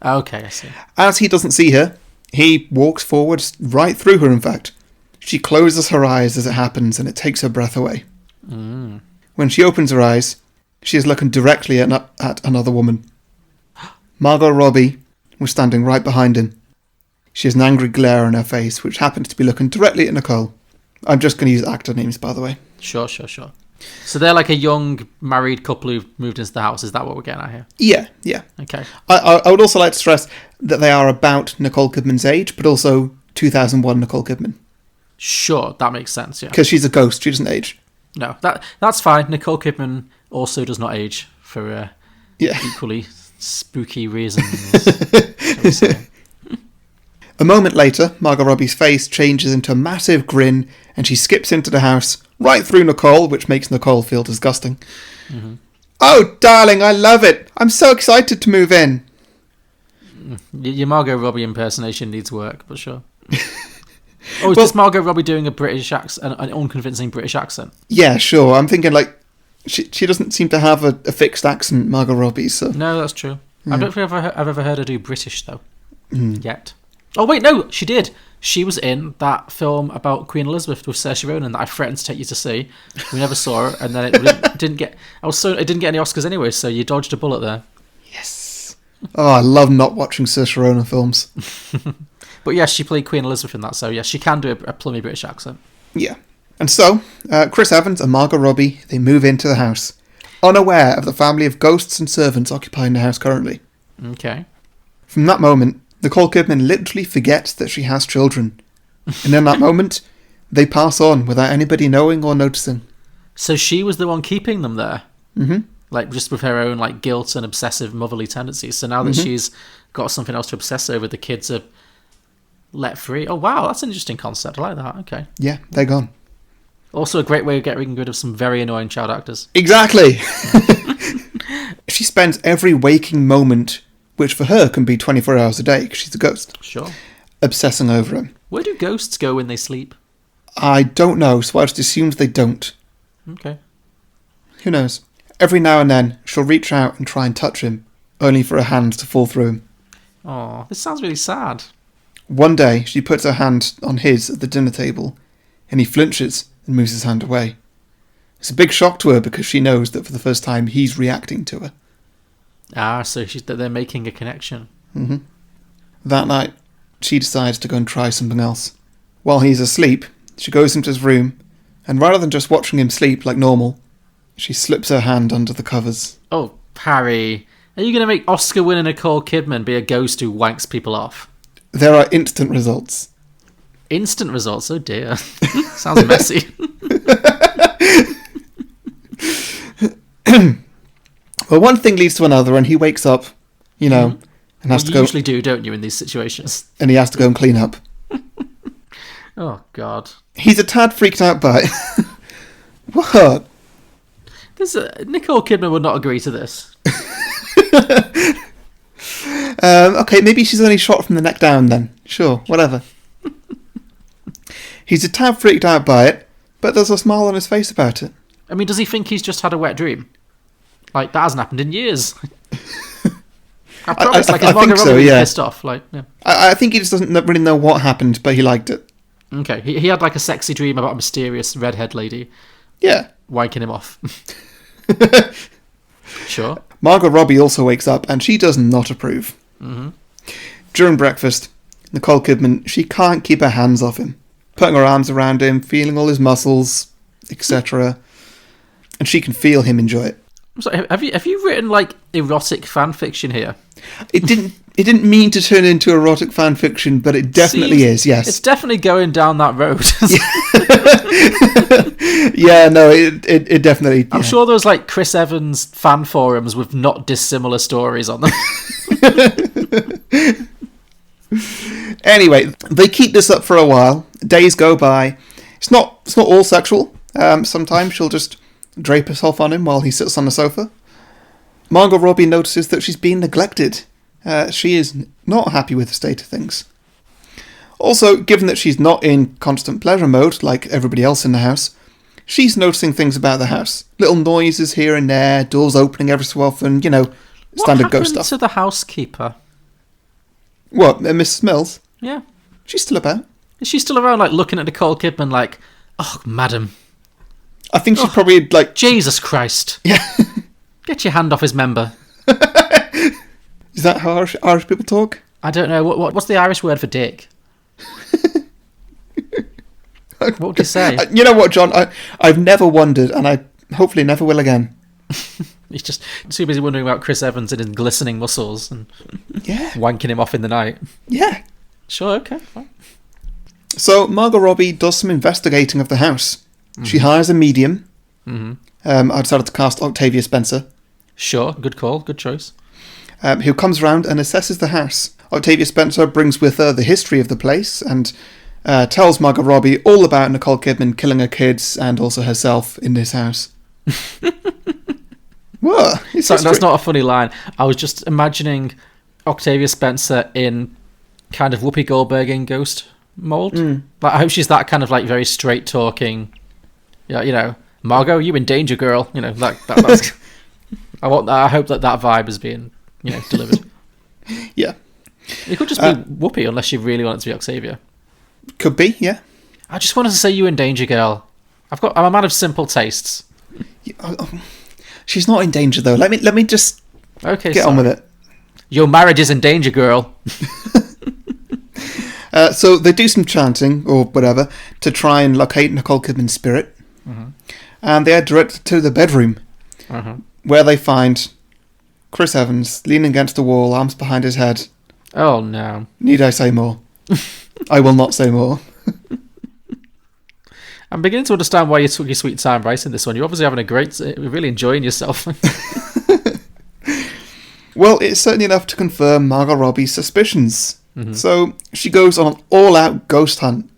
Okay, I see. As he doesn't see her, he walks forward right through her, in fact. She closes her eyes as it happens, and it takes her breath away. Mm. When she opens her eyes, she is looking directly at another woman. Margot Robbie was standing right behind him. She has an angry glare on her face, which happens to be looking directly at Nicole. I'm just going to use actor names, by the way. Sure. So they're like a young married couple who've moved into the house. Is that what we're getting at here? Yeah. Okay. I would also like to stress that they are about Nicole Kidman's age, but also 2001 Nicole Kidman. Sure, that makes sense, yeah. Because she's a ghost, she doesn't age. No, that's fine. Nicole Kidman also does not age for equally spooky reasons. Shall we say. A moment later, Margot Robbie's face changes into a massive grin, and she skips into the house, right through Nicole, which makes Nicole feel disgusting. Mm-hmm. Oh, darling, I love it. I'm so excited to move in. Your Margot Robbie impersonation needs work, but sure. Oh, is this Margot Robbie doing a British accent, an unconvincing British accent? Yeah, sure. I'm thinking, like, she doesn't seem to have a fixed accent, Margot Robbie, so... No, that's true. Yeah. I don't think I've ever heard her do British, though, yet. Oh, wait, no, she did. She was in that film about Queen Elizabeth with Saoirse Ronan that I threatened to take you to see. We never saw it, and then it didn't get... It didn't get any Oscars anyway, so you dodged a bullet there. Yes. Oh, I love not watching Saoirse Ronan films. But yes, she played Queen Elizabeth in that, so yes, she can do a plummy British accent. Yeah. And so, Chris Evans and Margot Robbie, they move into the house, unaware of the family of ghosts and servants occupying the house currently. Okay. From that moment, Nicole Kidman literally forgets that she has children. And in that moment, they pass on without anybody knowing or noticing. So she was the one keeping them there? Mm-hmm. Like, just with her own, like, guilt and obsessive motherly tendencies. So now that she's got something else to obsess over, the kids are let free. Oh, wow, that's an interesting concept. I like that. Okay. Yeah, they're gone. Also a great way of getting rid of some very annoying child actors. Exactly. She spends every waking moment, which for her can be 24 hours a day, because she's a ghost, Sure. obsessing over him. Where do ghosts go when they sleep? I don't know, so I just assumed they don't. Okay. Who knows? Every now and then, she'll reach out and try and touch him, only for her hand to fall through him. Oh, this sounds really sad. One day, she puts her hand on his at the dinner table, and he flinches and moves his hand away. It's a big shock to her because she knows that for the first time he's reacting to her. Ah, so they're making a connection. Mm-hmm. That night, she decides to go and try something else. While he's asleep, she goes into his room, and rather than just watching him sleep like normal, she slips her hand under the covers. Oh, Harry, are you going to make Oscar-winner Nicole Kidman be a ghost who wanks people off? There are instant results. Instant results? Oh dear. Sounds messy. Well, one thing leads to another, and he wakes up, and has to go. You usually do, don't you, in these situations? And he has to go and clean up. Oh, God. He's a tad freaked out by it. What? Nicole Kidman would not agree to this. Okay, maybe she's only shot from the neck down then. Sure, whatever. He's a tad freaked out by it, but there's a smile on his face about it. I mean, does he think he's just had a wet dream? Like, that hasn't happened in years. I promise, I his Margot think so, Robbie was yeah. pissed off. Like, yeah. I think he just doesn't really know what happened, but he liked it. Okay, he had like a sexy dream about a mysterious redhead lady. Yeah. Wanking him off. Sure. Margot Robbie also wakes up, and she does not approve. Mm-hmm. During breakfast, Nicole Kidman, she can't keep her hands off him, putting her arms around him, feeling all his muscles, etc. And she can feel him enjoy it. I'm sorry, have you written like erotic fan fiction here? It didn't mean to turn into erotic fan fiction, but it definitely is. Yes, it's definitely going down that road. Yeah, no, it definitely. I'm sure there's like Chris Evans fan forums with not dissimilar stories on them. Anyway, they keep this up for a while. Days go by. It's not all sexual. Sometimes she'll just drape herself on him while he sits on the sofa. Margot Robbie notices that she's being neglected. She is not happy with the state of things. Also, given that she's not in constant pleasure mode like everybody else in the house, she's noticing things about the house. Little noises here and there, doors opening every so often, standard ghost stuff. What happened to the housekeeper? What, Mrs. Mills? Yeah. She's still about. Is she still around, like, looking at Nicole Kidman like, oh, madam. I think she's probably, like... Jesus Christ. Yeah. Get your hand off his member. Is that how Irish people talk? I don't know. What's the Irish word for dick? What would you say? You know what, John? I've never wondered, and I hopefully never will again. He's just too busy wondering about Chris Evans and his glistening muscles and wanking him off in the night. Yeah. Sure, okay, fine. So Margot Robbie does some investigating of the house. Mm-hmm. She hires a medium. Mm-hmm. I decided to cast Octavia Spencer. Sure, good call, good choice. Who comes around and assesses the house. Octavia Spencer brings with her the history of the place and tells Margot Robbie all about Nicole Kidman killing her kids and also herself in this house. What? That's not a funny line. I was just imagining Octavia Spencer in kind of Whoopi Goldberg in Ghost mold. Like, I hope she's that kind of like very straight talking. Yeah, Margot, you in danger, girl. That's. I hope that vibe is being delivered. Yeah. It could just be Whoopi unless you really want it to be Octavia. Could be, yeah. I just wanted to say you in danger, girl. I'm a man of simple tastes. She's not in danger though. Let me just get on with it. Your marriage is in danger, girl. So they do some chanting or whatever to try and locate Nicole Kidman's spirit, and they are directed to the bedroom, where they find Chris Evans leaning against the wall, arms behind his head. Oh no! Need I say more? I will not say more. I'm beginning to understand why you took your sweet time writing this one. You're obviously having really enjoying yourself. Well, it's certainly enough to confirm Margot Robbie's suspicions. So she goes on an all-out ghost hunt.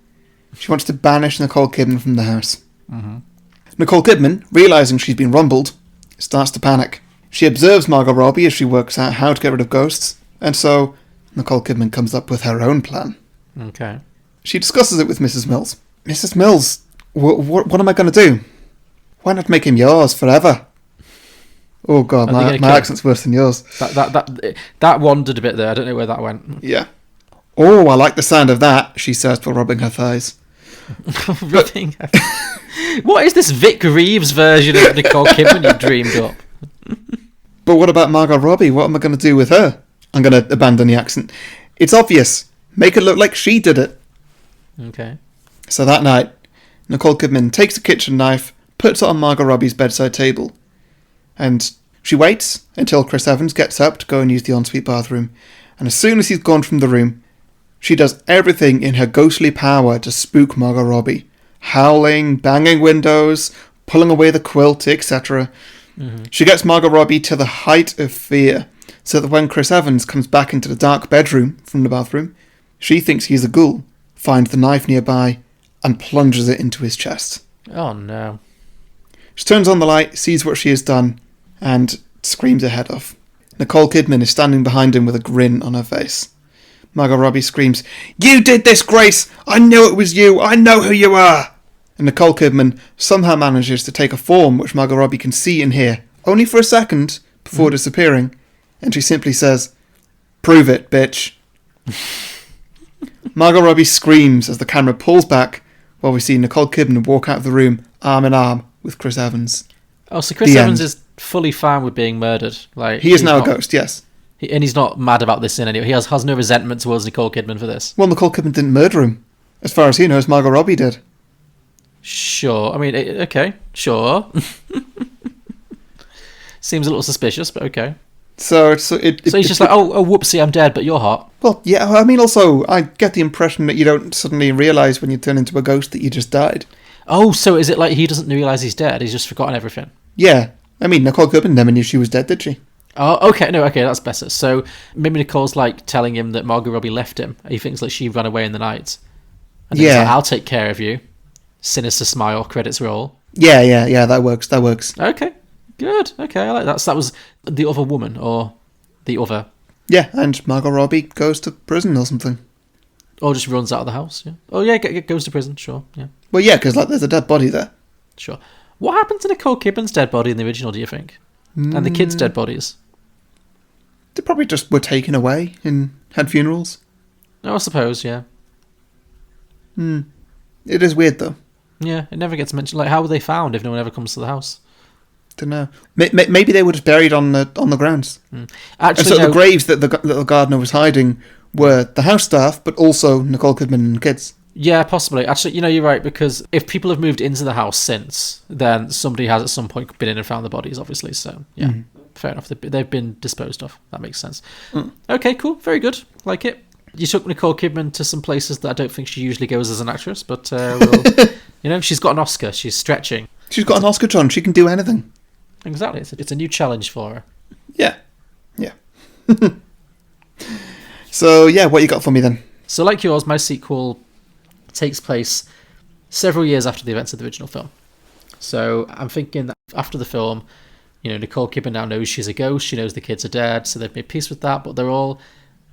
She wants to banish Nicole Kidman from the house. Nicole Kidman, realising she's been rumbled, starts to panic. She observes Margot Robbie as she works out how to get rid of ghosts, and so Nicole Kidman comes up with her own plan. Okay. She discusses it with Mrs. Mills. Mrs. Mills, what am I going to do? Why not make him yours forever? Oh God, my accent's worse than yours. That wandered a bit there. I don't know where that went. Yeah. Oh, I like the sound of that, she says while rubbing her thighs. Rubbing her... What is this Vic Reeves version of Nicole Kidman you dreamed up? But what about Margot Robbie? What am I going to do with her? I'm going to abandon the accent. It's obvious. Make it look like she did it. Okay. So that night, Nicole Kidman takes a kitchen knife, puts it on Margot Robbie's bedside table, and she waits until Chris Evans gets up to go and use the ensuite bathroom, and as soon as he's gone from the room, she does everything in her ghostly power to spook Margot Robbie, howling, banging windows, pulling away the quilt, etc. She gets Margot Robbie to the height of fear, so that when Chris Evans comes back into the dark bedroom from the bathroom, she thinks he's a ghoul, finds the knife nearby, and plunges it into his chest. Oh no. She turns on the light, sees what she has done, and screams her head off. Nicole Kidman is standing behind him with a grin on her face. Margot Robbie screams, "You did this, Grace! I knew it was you! I know who you are!" And Nicole Kidman somehow manages to take a form which Margot Robbie can see and hear, only for a second, before disappearing, and she simply says, "Prove it, bitch." Margot Robbie screams as the camera pulls back, while we see Nicole Kidman walk out of the room, arm in arm, with Chris Evans. Oh, so Chris Evans is fully fine with being murdered. Like he is now a ghost, yes. And he's not mad about this in any way. He has no resentment towards Nicole Kidman for this. Well, Nicole Kidman didn't murder him. As far as he knows, Margot Robbie did. Sure. I mean, okay, sure. Seems a little suspicious, but okay. So he's just like, oh, whoopsie, I'm dead, but you're hot. Well, yeah, I mean, also, I get the impression that you don't suddenly realise when you turn into a ghost that you just died. Oh, so is it like he doesn't realise he's dead? He's just forgotten everything? Yeah. I mean, Nicole Kidman never knew she was dead, did she? Oh, okay, that's better. So maybe Nicole's like telling him that Margot Robbie left him. He thinks like she ran away in the night. And he's like, I'll take care of you. Sinister smile, credits roll. Yeah, that works. Okay, good. Okay, I like that. So that was the other woman, or the other... Yeah, and Margot Robbie goes to prison or something. Or just runs out of the house, yeah. Oh, yeah, goes to prison, sure, yeah. Well, yeah, because there's a dead body there. Sure. What happened to Nicole Kidman's dead body in the original, do you think? And the kids' dead bodies? They probably just were taken away and had funerals. No, I suppose, yeah. It is weird, though. Yeah, it never gets mentioned. Like, how were they found if no one ever comes to the house? Don't know. Maybe they were just buried on the grounds. Actually, and so the graves that the little gardener was hiding were the house staff, but also Nicole Kidman and kids. Yeah, possibly. Actually, you're right, because if people have moved into the house since, then somebody has at some point been in and found the bodies, obviously. So, yeah, fair enough. They've been disposed of. That makes sense. Okay, cool. Very good. Like it. You took Nicole Kidman to some places that I don't think she usually goes as an actress, but, she's got an Oscar. She's stretching. She's got an Oscar, John. She can do anything. Exactly. It's a new challenge for her. Yeah. So, yeah, what you got for me then? So, like yours, my sequel takes place several years after the events of the original film. So, I'm thinking that after the film, Nicole Kidman now knows she's a ghost. She knows the kids are dead, so they've made peace with that. But they're all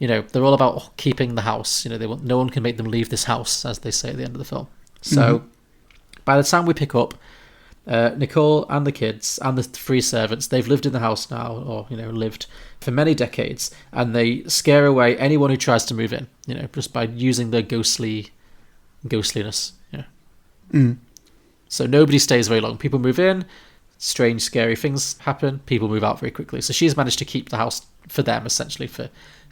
about keeping the house. No one can make them leave this house, as they say at the end of the film. So, by the time we pick up, Nicole and the kids and the 3 servants, they've lived in the house now, or lived for many decades, and they scare away anyone who tries to move in, just by using their ghostliness. So nobody stays very long. People move in, strange, scary things happen. People move out very quickly. So she's managed to keep the house for them essentially for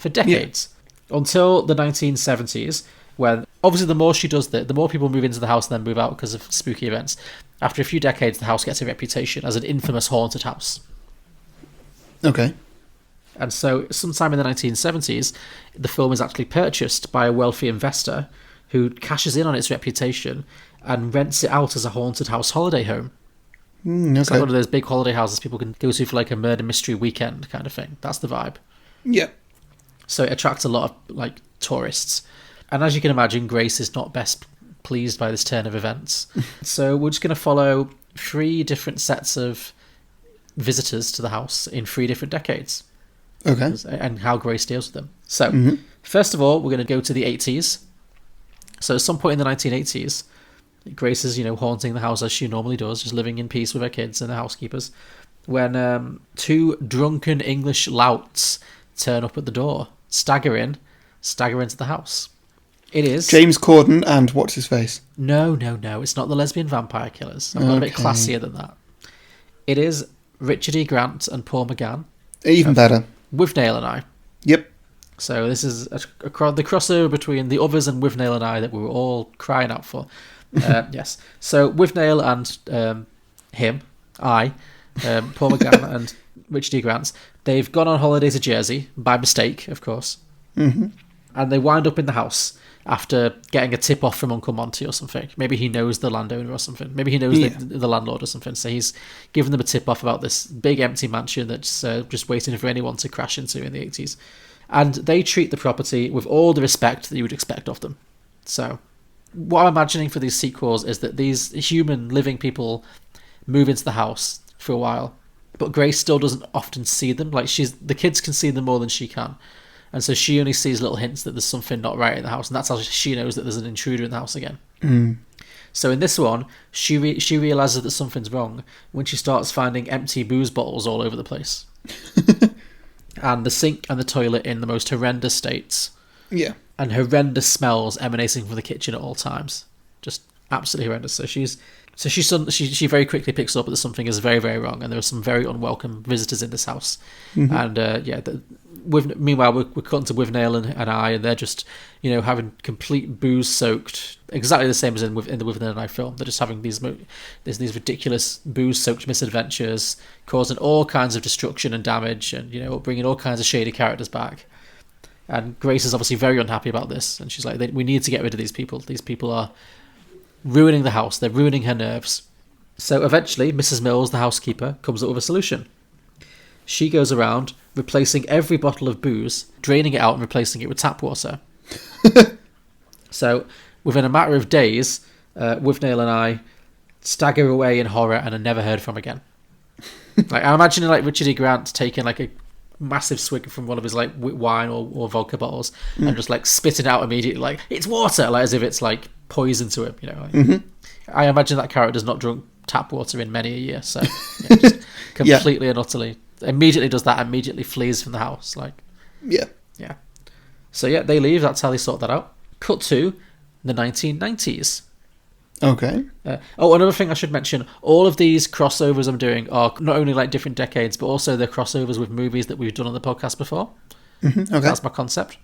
decades, until the 1970s, when obviously the more she does that, the more people move into the house and then move out because of spooky events. After a few decades, the house gets a reputation as an infamous haunted house. Okay. And so sometime in the 1970s, the film is actually purchased by a wealthy investor who cashes in on its reputation and rents it out as a haunted house holiday home. Okay. It's like one of those big holiday houses people can go to for like a murder mystery weekend kind of thing. That's the vibe. Yeah. So it attracts a lot of like tourists. And as you can imagine, Grace is not best pleased by this turn of events. So we're just going to follow 3 different sets of visitors to the house in 3 different decades. Okay. And how Grace deals with them. So, first of all, we're going to go to the 80s. So at some point in the 1980s, Grace is, haunting the house as she normally does, just living in peace with her kids and the housekeepers, when 2 drunken English louts turn up at the door, stagger into the house. It is James Corden and what's his face? No, it's not the lesbian vampire killers. I'm a bit classier than that. It is Richard E. Grant and Paul McGann. Even better. Withnail and I. Yep. So this is the crossover between the others and Withnail and I that we were all crying out for. Yes. So Withnail and Paul McGann and Richard E. Grant, they've gone on holiday to Jersey, by mistake, of course. Mm-hmm. And they wind up in the house after getting a tip off from Uncle Monty or something. Maybe he knows the landowner or something. Maybe he knows the landlord or something. So he's given them a tip off about this big empty mansion that's just waiting for anyone to crash into in the 80s. And they treat the property with all the respect that you would expect of them. So what I'm imagining for these sequels is that these human living people move into the house for a while, but Grace still doesn't often see them. Like the kids can see them more than she can. And so she only sees little hints that there's something not right in the house, and that's how she knows that there's an intruder in the house again. Mm. So in this one, she realizes that something's wrong when she starts finding empty booze bottles all over the place. And the sink and the toilet in the most horrendous states. Yeah. And horrendous smells emanating from the kitchen at all times. Just absolutely horrendous. So she very quickly picks up that something is very, very wrong, and there are some very unwelcome visitors in this house. Mm-hmm. And meanwhile, we're cutting to Withnail and I, and they're just having complete booze soaked, exactly the same as in the Withnail and I film. They're just having these ridiculous booze soaked misadventures, causing all kinds of destruction and damage, and bringing all kinds of shady characters back. And Grace is obviously very unhappy about this, and she's like, "We need to get rid of these people. These people are ruining the house. They're ruining her nerves." So eventually, Mrs. Mills, the housekeeper, comes up with a solution. She goes around replacing every bottle of booze, draining it out and replacing it with tap water. So within a matter of days, Withnail and I stagger away in horror and are never heard from again. Like I'm imagining Richard E. Grant taking a massive swig from one of his wine or vodka bottles and just spitting out immediately it's water, as if it's poison to him. Mm-hmm. I imagine that character's not drunk tap water in many a year, so just completely and utterly immediately does that, immediately flees from the house. Yeah. So they leave. That's how they sort that out. Cut to the 1990s. Okay. Another thing I should mention, all of these crossovers I'm doing are not only different decades, but also they're crossovers with movies that we've done on the podcast before. Mm-hmm. Okay. That's my concept.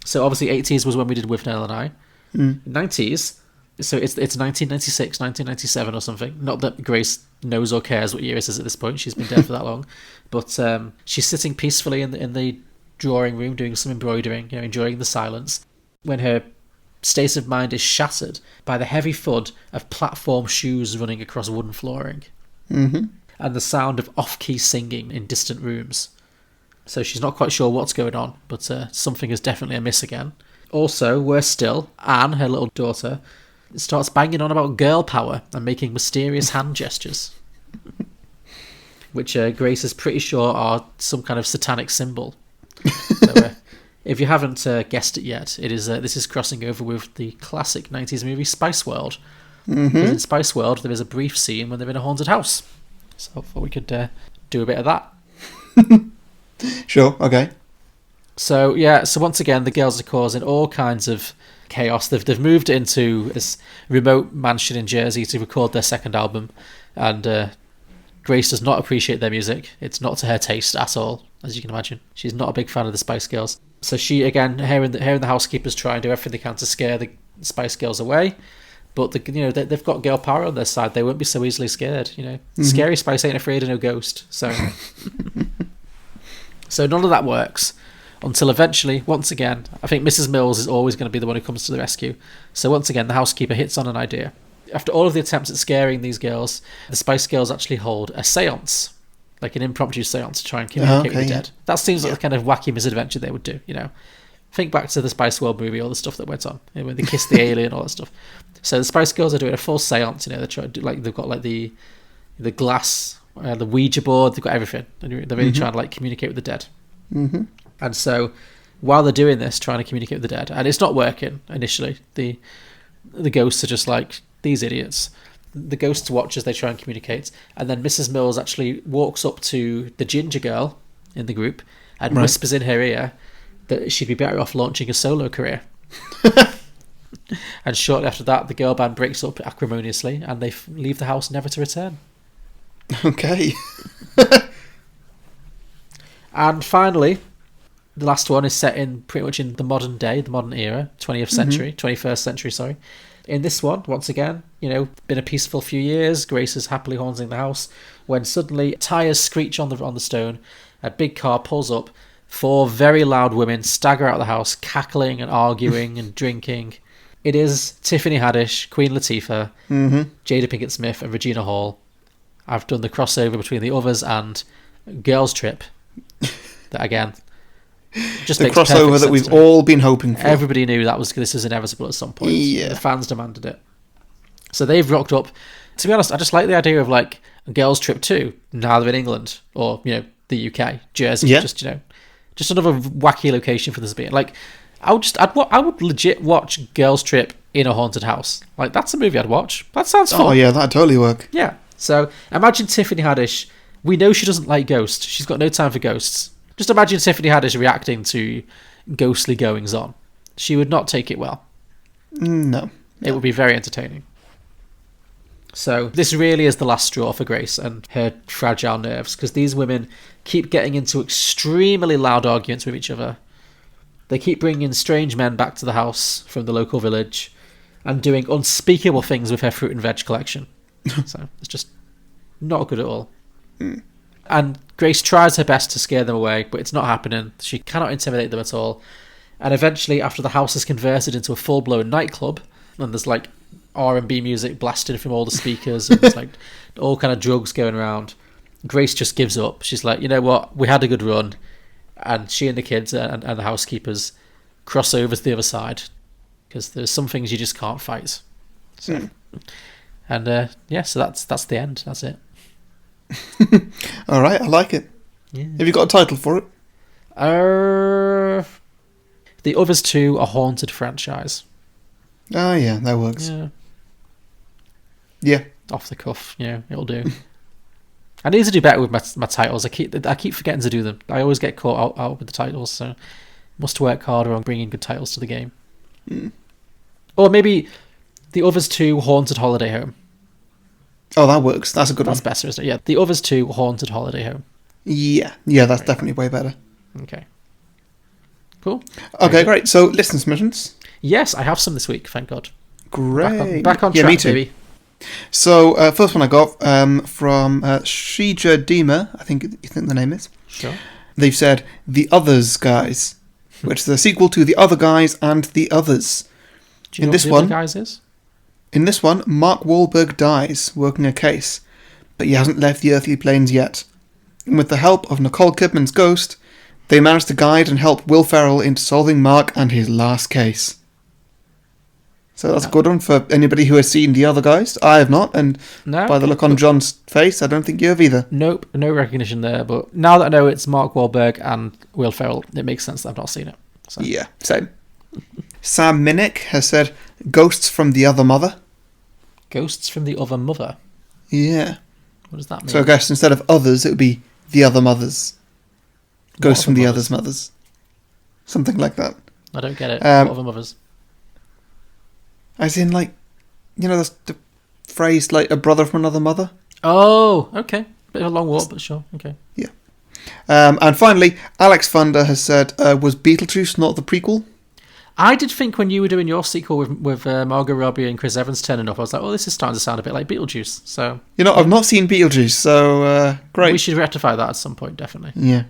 So obviously 80s was when we did Withnail and I. 90s, so it's 1996, 1997 or something. Not that Grace knows or cares what year it is at this point. She's been dead for that long. But she's sitting peacefully in the drawing room doing some embroidering, enjoying the silence, when her state of mind is shattered by the heavy thud of platform shoes running across wooden flooring. Mm-hmm. And the sound of off-key singing in distant rooms. So she's not quite sure what's going on, but something is definitely amiss again. Also, worse still, Anne, her little daughter, starts banging on about girl power and making mysterious hand gestures, which Grace is pretty sure are some kind of satanic symbol. So, if you haven't guessed it yet, this is crossing over with the classic 90s movie Spice World. Mm-hmm. In Spice World, there is a brief scene when they're in a haunted house. So I thought we could do a bit of that. Sure, okay. So once again, the girls are causing all kinds of chaos. They've moved into this remote mansion in Jersey to record their second album, and Grace does not appreciate their music. It's not to her taste at all, as you can imagine. She's not a big fan of the Spice Girls. So she, again, hearing the housekeepers try and do everything they can to scare the Spice Girls away, but they've got girl power on their side. They won't be so easily scared. Mm-hmm. Scary Spice ain't afraid of no ghost. So, so none of that works. Until eventually, once again, I think Mrs. Mills is always going to be the one who comes to the rescue. So once again, the housekeeper hits on an idea. After all of the attempts at scaring these girls, the Spice Girls actually hold a séance. like an impromptu seance to try and communicate with the yeah. dead. That seems like the kind of wacky misadventure they would do, you know. Think back to the Spice World movie, all the stuff that went on, you know, when they kissed the alien, all that stuff. So the Spice Girls are doing a full seance, you know. They're trying to do, like, they've got like the glass, the Ouija board, they've got everything. They're really trying to like communicate with the dead. Mm-hmm. And so while they're doing this, trying to communicate with the dead, and it's not working initially, the ghosts are just like, these idiots. The ghosts watch as they try and communicate, and then Mrs. Mills actually walks up to the ginger girl in the group and whispers in her ear that she'd be better off launching a solo career. And shortly after that, the girl band breaks up acrimoniously, and they leave the house never to return. Okay. And finally, the last one is set in pretty much in the modern day, the modern era, 21st century, sorry. In this one, once again, you know, been a peaceful few years, Grace is happily haunting the house, when suddenly tires screech on the stone, a big car pulls up, 4 very loud women stagger out of the house, cackling and arguing and drinking. It is Tiffany Haddish, Queen Latifah, Jada Pinkett Smith, and Regina Hall. I've done the crossover between The Others and Girls Trip. That again, just the makes perfect crossover that sense we've to me. all been hoping for. Everybody knew this was inevitable at some point. Yeah. The fans demanded it. So they've rocked up. To be honest, I just like the idea of like a Girls Trip 2. Now they're in England or, you know, the UK, Jersey. Yeah. Just, you know, just another wacky location for this to be. Like, I would legit watch Girls Trip in a haunted house. Like, that's a movie I'd watch. That sounds fun. Oh yeah, that'd totally work. Yeah. So imagine Tiffany Haddish. We know she doesn't like ghosts. She's got no time for ghosts. Just imagine Tiffany Haddish reacting to ghostly goings on. She would not take it well. No. It would be very entertaining. So this really is the last straw for Grace and her fragile nerves, because these women keep getting into extremely loud arguments with each other. They keep bringing strange men back to the house from the local village and doing unspeakable things with her fruit and veg collection. So it's just not good at all. And Grace tries her best to scare them away, but it's not happening. She cannot intimidate them at all. And eventually, after the house is converted into a full-blown nightclub, and there's like R&B music blasted from all the speakers, and there's like all kind of drugs going around, Grace just gives up. She's like, you know what, we had a good run. And she and the kids and the housekeepers cross over to the other side, because there's some things you just can't fight. So, and so that's the end. That's it. All right, I like it. Yeah. Have you got a title for it? The Others 2, a haunted franchise. Oh yeah, that works. Yeah. Off the cuff, yeah, it'll do. I need to do better with my titles. I keep forgetting to do them. I always get caught out with the titles, so must work harder on bringing good titles to the game. Or maybe The Others 2, Haunted Holiday Home. Oh, that works. That's a good one. That's better, isn't it? Yeah, The Others 2, Haunted Holiday Home. Yeah, that's definitely way better. Okay. Cool. Okay, great. So, listener submissions. Yes, I have some this week, thank God. Great. Back on yeah, track, me too. baby. So, first one I got from Shija Dima, I think the name is. Sure. They've said, The Others, guys, which is the sequel to The Other Guys and The Others. Do you know In this what The one, Other Guys is? In this one, Mark Wahlberg dies working a case, but he hasn't left the earthly planes yet. And with the help of Nicole Kidman's ghost, they manage to guide and help Will Ferrell into solving Mark and his last case. So that's a good one for anybody who has seen The Other Guys. I have not, and by the look on John's face, I don't think you have either. Nope, no recognition there, but now that I know it's Mark Wahlberg and Will Ferrell, it makes sense that I've not seen it. So. Yeah, same. Sam Minnick has said, Ghosts from the Other Mother. Ghosts from the Other Mother? Yeah. What does that mean? So I guess instead of others, it would be The Other Mothers. Ghosts from the Others Mothers. Something like that. I don't get it. What other mothers? As in, like, you know, the phrase, like, a brother from another mother? Oh, okay. Bit of a long walk, but sure. Okay. Yeah. And finally, Alex Funder has said, was Beetlejuice not the prequel? I did think when you were doing your sequel with Margot Robbie and Chris Evans turning up, I was like, oh, this is starting to sound a bit like Beetlejuice. So, you know, I've not seen Beetlejuice, so great. We should rectify that at some point, definitely. Yeah.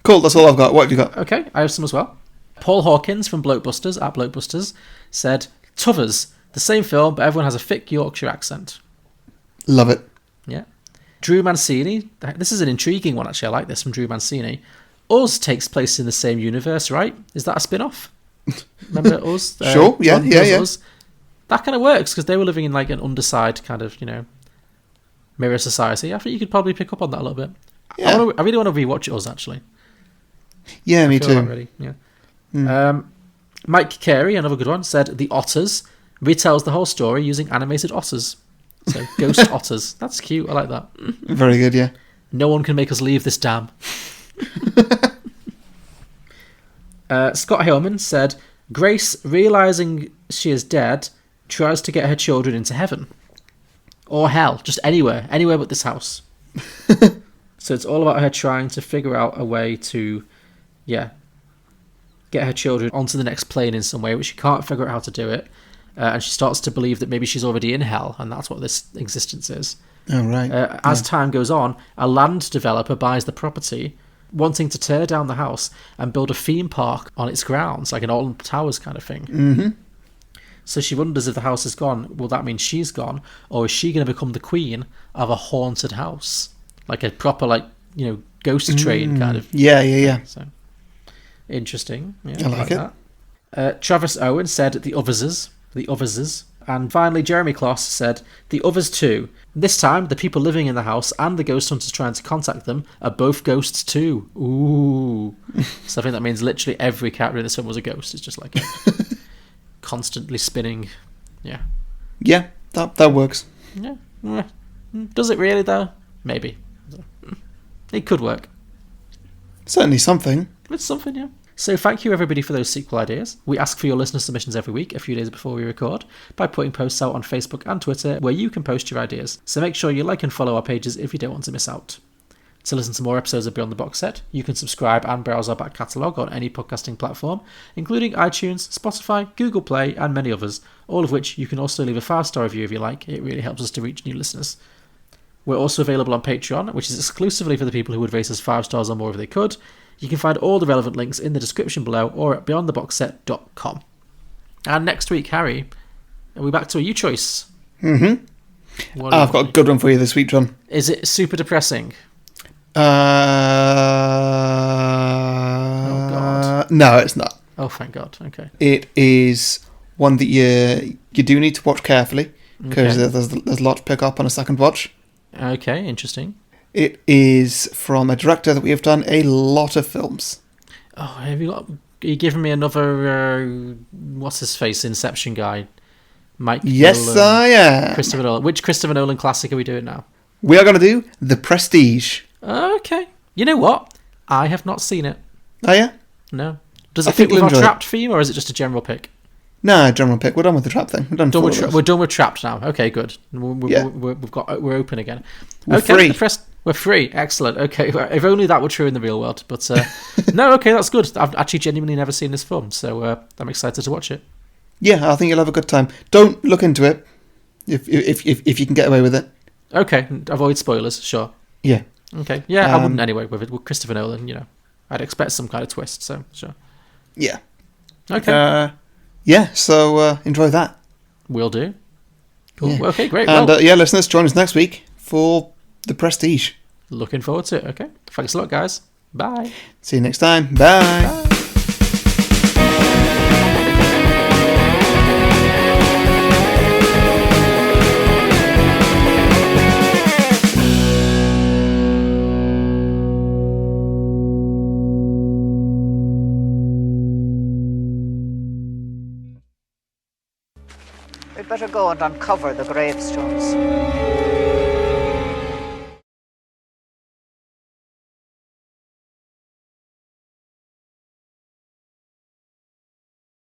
Cool, that's all I've got. What have you got? Okay, I have some as well. Paul Hawkins from Blokebusters, at Blokebusters, said, Tuthers, the same film, but everyone has a thick Yorkshire accent. Love it. Yeah. Drew Mancini. This is an intriguing one, actually. I like this from Drew Mancini. Us takes place in the same universe, right? Is that a spin-off? Remember Us? Sure, yeah. Us? That kind of works because they were living in like an underside kind of, mirror society. I think you could probably pick up on that a little bit. Yeah. I really want to rewatch Us, actually. Yeah, me too. Ready. Yeah. Mike Carey, another good one, said The Otters retells the whole story using animated otters. So ghost otters. That's cute. I like that. Very good, yeah. No one can make us leave this dam. Scott Hillman said Grace, realizing she is dead, tries to get her children into heaven or hell, just anywhere but this house. So it's all about her trying to figure out a way to get her children onto the next plane in some way, but she can't figure out how to do it. And she starts to believe that maybe she's already in hell, and that's what this existence is. Oh, right. As time goes on, a land developer buys the property, wanting to tear down the house and build a theme park on its grounds, like an Alton Towers kind of thing. Mm-hmm. So she wonders if the house is gone, will that mean she's gone, or is she going to become the queen of a haunted house? Like a proper, ghost train kind of. Yeah. So interesting. Yeah, I like it. That. Travis Owen said The Others. And finally, Jeremy Kloss said The Others too. This time, the people living in the house and the ghost hunters trying to contact them are both ghosts too. Ooh. So I think that means literally every character in this film was a ghost. It's just like constantly spinning. Yeah. Yeah, that works. Yeah. Does it really, though? Maybe. It could work. Certainly something. It's something, yeah. So thank you everybody for those sequel ideas. We ask for your listener submissions every week, a few days before we record, by putting posts out on Facebook and Twitter where you can post your ideas. So make sure you like and follow our pages if you don't want to miss out. To listen to more episodes of Beyond the Box Set, you can subscribe and browse our back catalogue on any podcasting platform, including iTunes, Spotify, Google Play, and many others, all of which you can also leave a 5-star review if you like. It really helps us to reach new listeners. We're also available on Patreon, which is exclusively for the people who would rate us 5 stars or more if they could. You can find all the relevant links in the description below or at beyondtheboxset.com. And next week, Harry, are we back to a you choice? Mm-hmm. I've got a good one for you this week, John. Is it super depressing? Oh, God. No, it's not. Oh, thank God. Okay. It is one that you do need to watch carefully because there's a lot to pick up on a second watch. Okay, interesting. It is from a director that we have done a lot of films. Oh, are you giving me another, what's his face, Inception guy? Mike Yes, Nolan, I am. Christopher Nolan. Which Christopher Nolan classic are we doing now? We are going to do The Prestige. Okay. You know what? I have not seen it. Oh, yeah? No. Does it fit with our Trapped theme, or is it just a general pick? No, general pick. We're done with the Trap thing. We're done with Trapped now. Okay, good. We're open again. We're free. We're free. Excellent. Okay, if only that were true in the real world. But no, okay, that's good. I've actually genuinely never seen this film, so I'm excited to watch it. Yeah, I think you'll have a good time. Don't look into it if you can get away with it. Okay, avoid spoilers. Sure. Yeah. Okay. Yeah, I wouldn't anyway with it. With Christopher Nolan, I'd expect some kind of twist. So sure. Yeah. Okay. Yeah. So enjoy that. Will do. Cool. Yeah. Okay, great. And listeners, join us next week for The Prestige. Looking forward to it. Okay. Thanks a lot, guys. Bye. See you next time. Bye. Bye. We'd better go and uncover the gravestones.